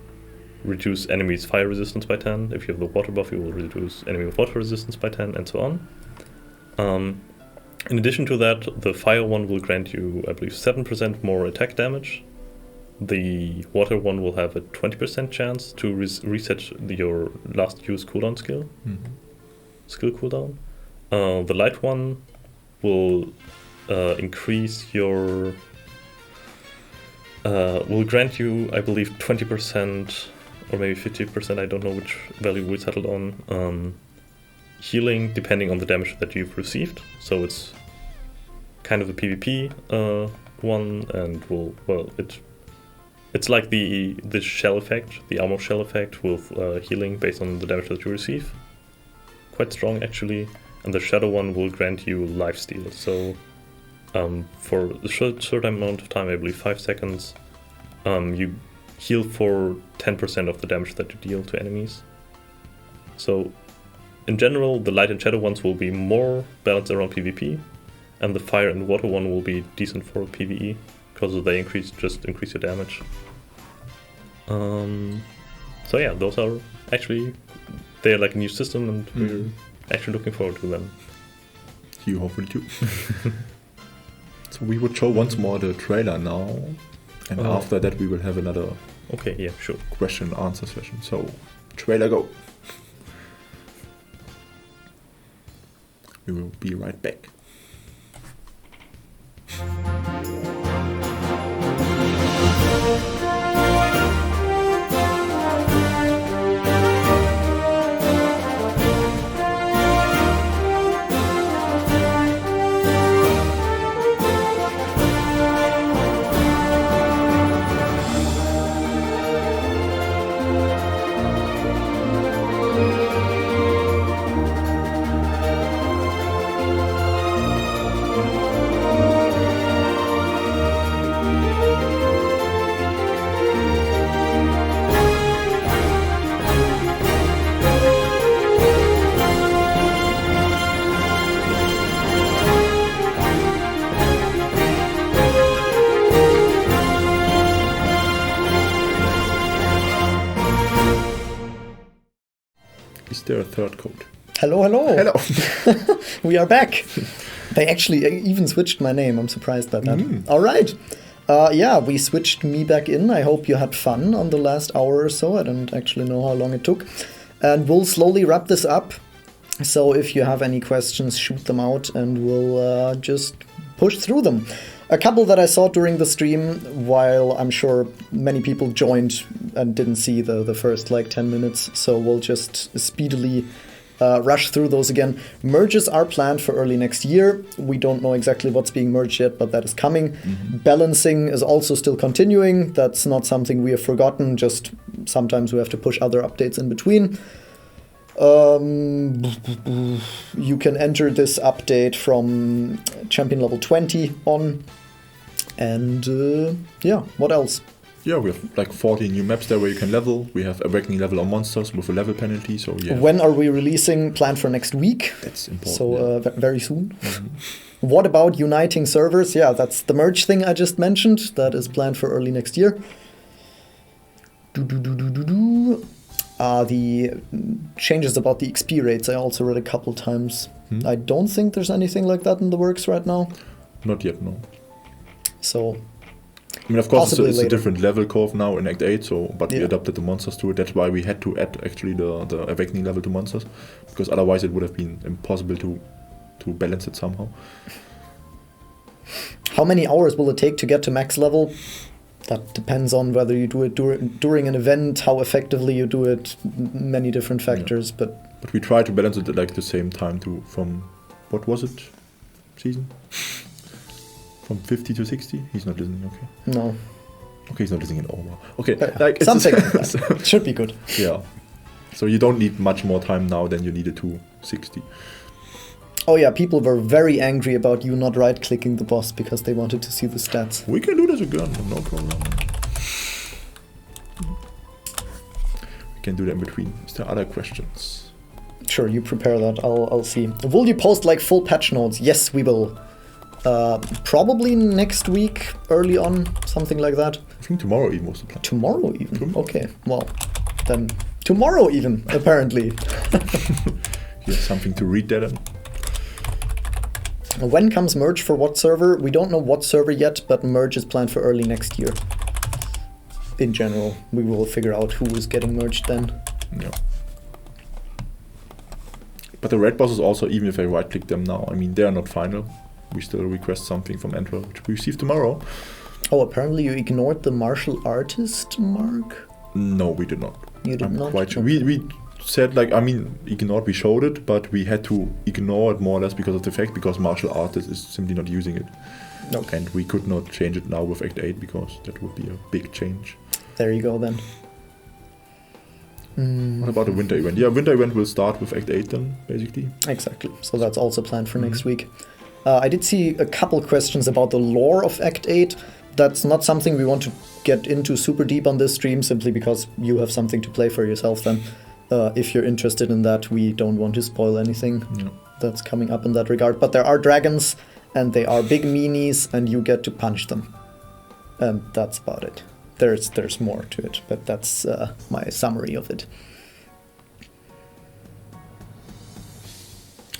reduce enemies' fire resistance by 10. If you have the water buff, you will reduce enemy water resistance by 10, and so on. In addition to that, the fire one will grant you, I believe, 7% more attack damage. The water one will have a 20% chance to reset your last use cooldown skill. Skill cooldown. The light one will increase your... will grant you, I believe, 20% or maybe 50%, I don't know which value we settled on, healing depending on the damage that you've received. So it's kind of a PvP one, and it's like the shell effect, the armor shell effect with healing based on the damage that you receive. Quite strong actually, and the shadow one will grant you lifesteal. So for a certain amount of time, I believe 5 seconds, you heal for 10% of the damage that you deal to enemies. So in general, the light and shadow ones will be more balanced around PvP, and the fire and water one will be decent for PvE because they increase your damage. So yeah, those are actually, they're like a new system, and we're actually looking forward to them. You hopefully too. So we would show once more the trailer now, and after that we will have another question and answer session. So trailer go. We will be right back. Is there a third code? Hello. Hello. We are back. They actually even switched my name. I'm surprised by that. All right. We switched me back in. I hope you had fun on the last hour or so. I don't actually know how long it took. And we'll slowly wrap this up. So if you have any questions, shoot them out and we'll just push through them. A couple that I saw during the stream, while I'm sure many people joined and didn't see the first 10 minutes, so we'll just speedily rush through those again. Merges are planned for early next year. We don't know exactly what's being merged yet, but that is coming. Balancing is also still continuing. That's not something we have forgotten, just sometimes we have to push other updates in between. You can enter this update from champion level 20 on. And what else? Yeah, we have 40 new maps there where you can level. We have Awakening level on monsters with a level penalty. So yeah. When are we releasing? Planned for next week. That's important. So very soon. What about uniting servers? Yeah, that's the merge thing I just mentioned. That is planned for early next year. The changes about the XP rates I also read a couple times. I don't think there's anything like that in the works right now. Not yet, no. So, I mean, of course, it's a different level curve now in Act 8, but we adapted the monsters to it. That's why we had to add actually the Awakening level to monsters, because otherwise it would have been impossible to balance it somehow. How many hours will it take to get to max level? That depends on whether you do it during an event, how effectively you do it, many different factors. Yeah. But we try to balance it at the same time from, what was it, season? From 50 to 60? He's not listening, okay. No. Okay, he's not listening at all. Okay. Something like that. Should be good. Yeah. So you don't need much more time now than you needed to 60. Oh yeah, people were very angry about you not right-clicking the boss because they wanted to see the stats. We can do this again, no problem. We can do that in between. Is there other questions? Sure, you prepare that. I'll see. Will you post full patch notes? Yes, we will. Probably next week, early on, something like that. I think tomorrow even was the plan. Tomorrow even? Tomorrow. Okay, well, then tomorrow even, apparently. You have something to read there then? When comes merge for what server? We don't know what server yet, but merge is planned for early next year. In general, we will figure out who is getting merged then. Yeah. But the red bosses also, even if I right-click them now, I mean, they are not final. We still request something from Antwerp, which we receive tomorrow. Oh, apparently you ignored the martial artist mark? No, we did not. You did not? Quite sure. We said, like, I mean, ignored, we showed it, but we had to ignore it more or less because of the fact, because martial artists is simply not using it. No. And we could not change it now with Act 8 because that would be a big change. There you go then. What about the winter event? Yeah, winter event will start with Act 8 then, basically. Exactly. So that's also planned for next week. I did see a couple questions about the lore of Act 8. That's not something we want to get into super deep on this stream, simply because you have something to play for yourself then. If you're interested in that, we don't want to spoil anything that's coming up in that regard. But there are dragons, and they are big meanies, and you get to punch them. And that's about it. There's more to it, but that's my summary of it.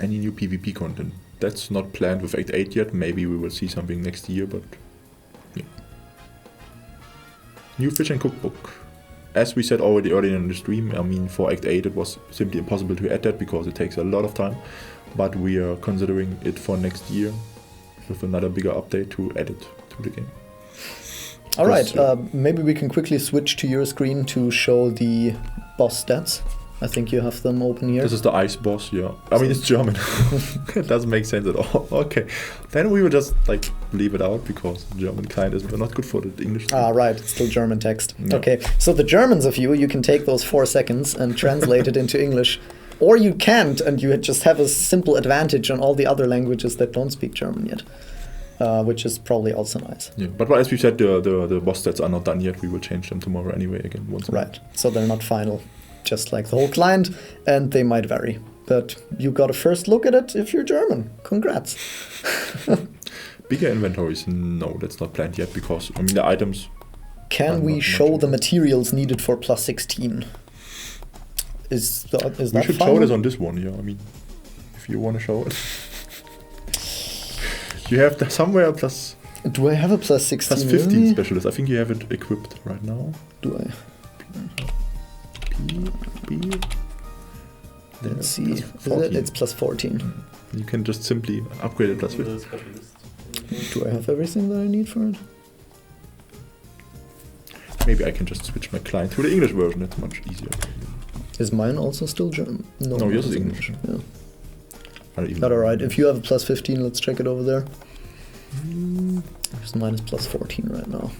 Any new PvP content? That's not planned with Act 8 yet. Maybe we will see something next year, but yeah. New fish and cookbook. As we said already earlier in the stream, I mean, for Act 8 it was simply impossible to add that because it takes a lot of time. But we are considering it for next year with another bigger update to add it to the game. All right, maybe we can quickly switch to your screen to show the boss stats. I think you have them open here. This is the ice boss, yeah. I mean, it's German. It doesn't make sense at all. Okay, then we will just like leave it out because German client is not good for the English. Right, it's still German text. Yeah. Okay, so the Germans of you can take those 4 seconds and translate it into English. Or you can't, and you just have a simple advantage on all the other languages that don't speak German yet. Which is probably also nice. Yeah, but as we said, the boss stats are not done yet. We will change them tomorrow anyway again. Once more. Right, so they're not final, just like the whole client, and they might vary. But you got a first look at it if you're German. Congrats. Bigger inventories? No, that's not planned yet because, I mean, the items... Can we show the materials needed for plus 16? Is that We should final? show this on this one, yeah. I mean, if you want to show it. You have somewhere plus... Do I have a plus 16? Plus 15 really? specialist. I think you have it equipped right now. Do I? B. Let's see. Is Plus it? 14. It's plus 14. You can just simply upgrade it plus 15. Do I have everything that I need for it? Maybe I can just switch my client to the English version. That's much easier. Is mine also still German? No, yours is English. Yeah. Even Not alright. If you have a plus 15, let's check it over there. Because mine is plus 14 right now.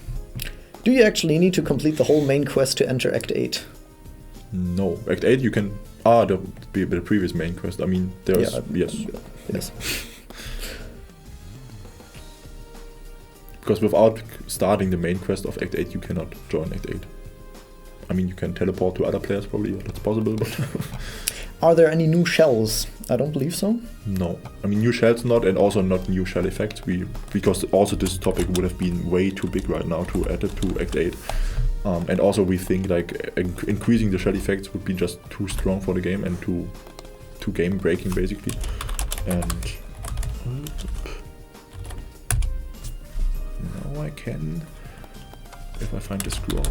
Do you actually need to complete the whole main quest to enter Act 8? No. Act 8 you can... the previous main quest. I mean, there's... Yes. Because without starting the main quest of Act 8, you cannot join Act 8. I mean, you can teleport to other players probably, that's possible, but... Are there any new shells? I don't believe so. No. I mean, new shells not, and also not new shell effects. Because also this topic would have been way too big right now to add it to Act 8. And also we think like increasing the shell effects would be just too strong for the game and too game breaking basically. And now I can, if I find the scroll.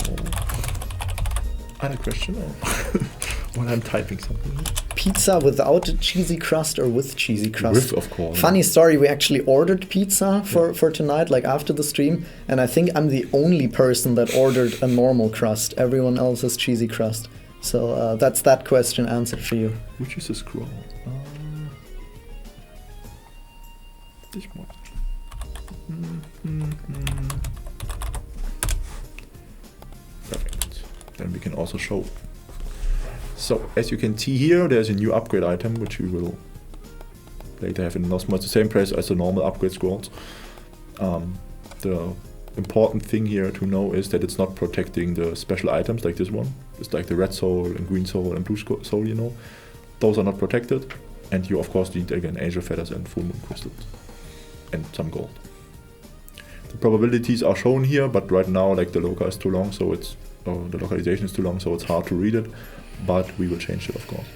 Other question or while I'm typing something. Pizza without a cheesy crust or with cheesy crust? With, of course. Funny story, we actually ordered pizza for tonight, like after the stream, and I think I'm the only person that ordered a normal crust. Everyone else has cheesy crust. So that's that question answered for you. Which is the scroll? This one. Perfect. Then we can also show. So, as you can see here, there's a new upgrade item, which we will later have in the NosTale. It's the same price as the normal upgrade scrolls. The important thing here to know is that it's not protecting the special items like this one. It's like the red soul and green soul and blue soul, you know. Those are not protected. And you, of course, need, again, angel feathers and full moon crystals. And some gold. The probabilities are shown here, but right now, like, the loca is too long, so it's... the localization is too long, so it's hard to read it. But we will change it, of course.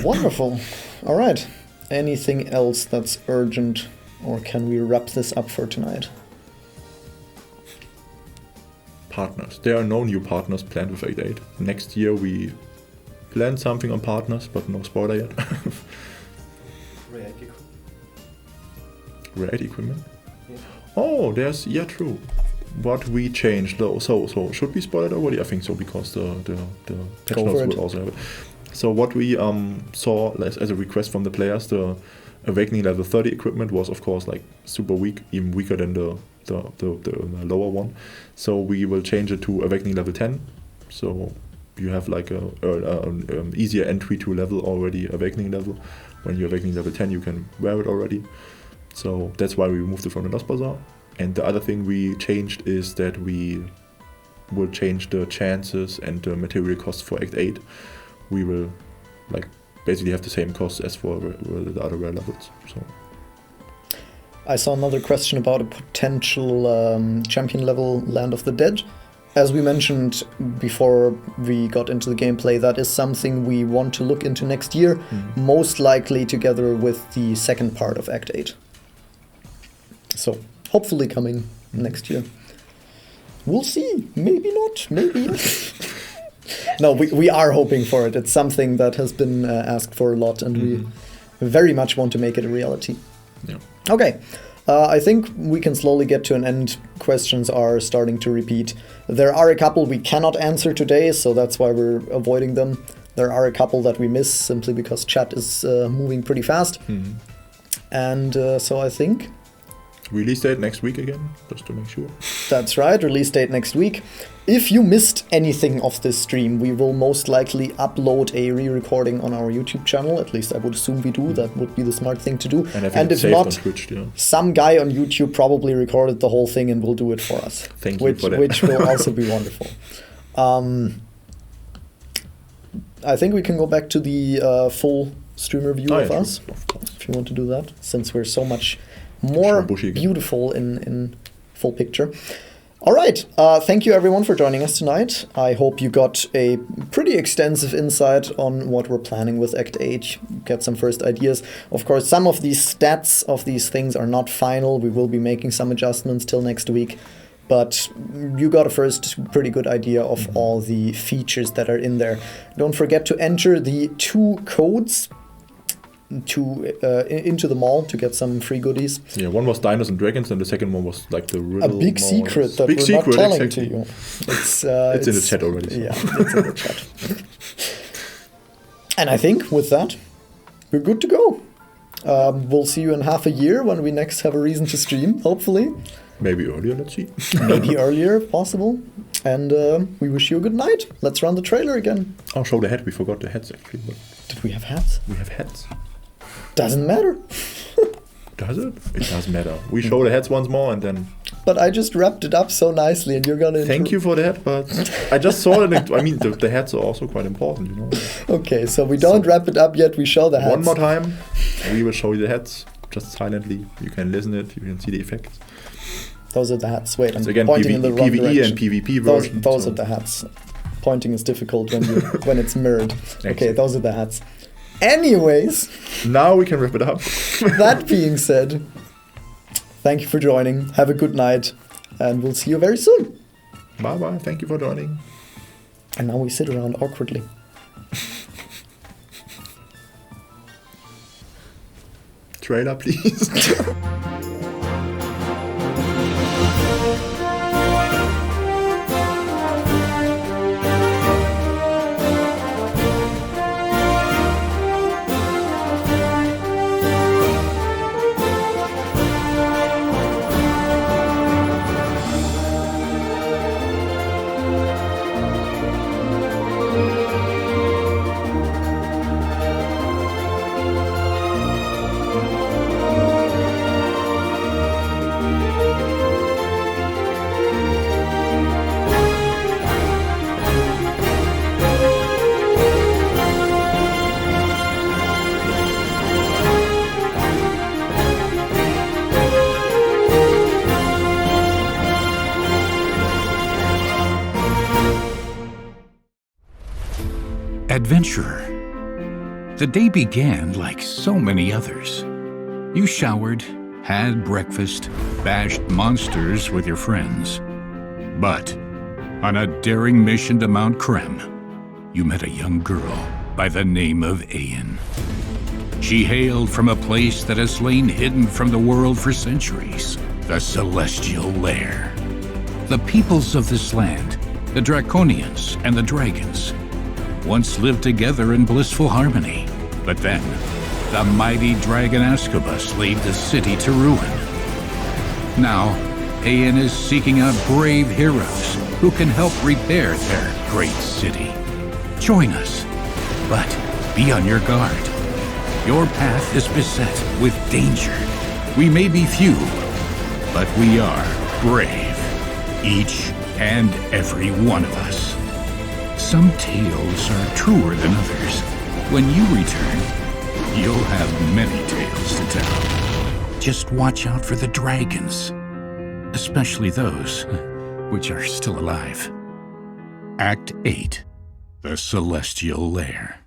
Wonderful. All right. Anything else that's urgent, or can we wrap this up for tonight? Partners. There are no new partners planned with 8.8. Next year we plan something on partners, but no spoiler yet. Rare equipment. Rare equipment? Yeah. Oh, there's... Yeah, true. what we changed though. So should we spoil it already? I think so, because the patch Go for notes it. will also have it. So what we saw as a request from the players, the Awakening level 30 equipment was of course like super weak, even weaker than the lower one. So we will change it to Awakening level 10. So you have like an easier entry to level already, Awakening level. When you're Awakening level 10, you can wear it already. So that's why we removed it from the Lost Bazaar. And the other thing we changed is that we will change the chances and the material costs for Act 8. We will like basically have the same costs as for the other rare levels. So I saw another question about a potential champion level Land of the Dead. As we mentioned before we got into the gameplay, that is something we want to look into next year, most likely together with the second part of Act 8. So hopefully coming next year. We'll see. Maybe not. Maybe. No, we are hoping for it. It's something that has been asked for a lot, and we very much want to make it a reality. yeah. Okay, I think we can slowly get to an end. Questions are starting to repeat. There are a couple we cannot answer today, so that's why we're avoiding them. There are a couple that we miss simply because chat is moving pretty fast. And so I think Release date next week again, just to make sure. that's right, release date next week. If you missed anything of this stream, we will most likely upload a re-recording on our YouTube channel. At least I would assume we do. That would be the smart thing to do. And I think it's if saved not, on Twitch, yeah. some guy on YouTube probably recorded the whole thing and will do it for us. Thank you for that. Which will also be wonderful. I think we can go back to the full streamer view of yeah, us, sure, of course. if you want to do that, since we're so much more bushy again. beautiful in full picture. All right, thank you everyone for joining us tonight. I hope you got a pretty extensive insight on what we're planning with Act 8, get some first ideas. Of course, some of these stats of these things are not final. We will be making some adjustments till next week, but you got a first pretty good idea of all the features that are in there. Don't forget to enter the 2 codes into the mall to get some free goodies. Yeah, one was Dinos and Dragons, and the second one was like the riddle. A big mall. secret that Big we're secret, not telling exactly. to you. It's in the chat already. So. Yeah, it's in the chat. And I think with that, we're good to go. We'll see you in half a year when we next have a reason to stream, hopefully. Maybe earlier, let's see. Maybe earlier, if possible. And we wish you a good night. Let's run the trailer again. Oh, show the hat. We forgot the hats actually. But Did we have hats? we have hats. Doesn't matter. Does it? It doesn't matter. We show the hats once more and then. But I just wrapped it up so nicely, and you're gonna. Thank you for the hat, but I just saw it. I mean, the hats are also quite important, you know. Okay, so we don't wrap it up yet. We show the hats. One more time, we will show you the hats just silently. You can listen it. You can see the effects. Those are the hats. Wait, I'm So again, pointing in the wrong PvE direction. and PvP Those version. are the hats. Pointing is difficult when it's mirrored. Okay, Exactly. those are the hats. Anyways, Now we can wrap it up. that being said, thank you for joining. Have a good night, and we'll see you very soon. Bye bye. Thank you for joining. And now we sit around awkwardly. Trailer, please. Adventurer. The day began like so many others. You showered, had breakfast, bashed monsters with your friends. But on a daring mission to Mount Krem, you met a young girl by the name of Aeon. She hailed from a place that has lain hidden from the world for centuries, the celestial Lair. The peoples of this land, the Draconians and the dragons, once lived together in blissful harmony. But then, the mighty dragon Asgobas laid the city to ruin. Now, Aeon is seeking out brave heroes who can help repair their great city. Join us, but be on your guard. Your path is beset with danger. We may be few, but we are brave, each and every one of us. Some tales are truer than others. When you return, you'll have many tales to tell. Just watch out for the dragons, especially those which are still alive. Act 8, The Celestial Lair.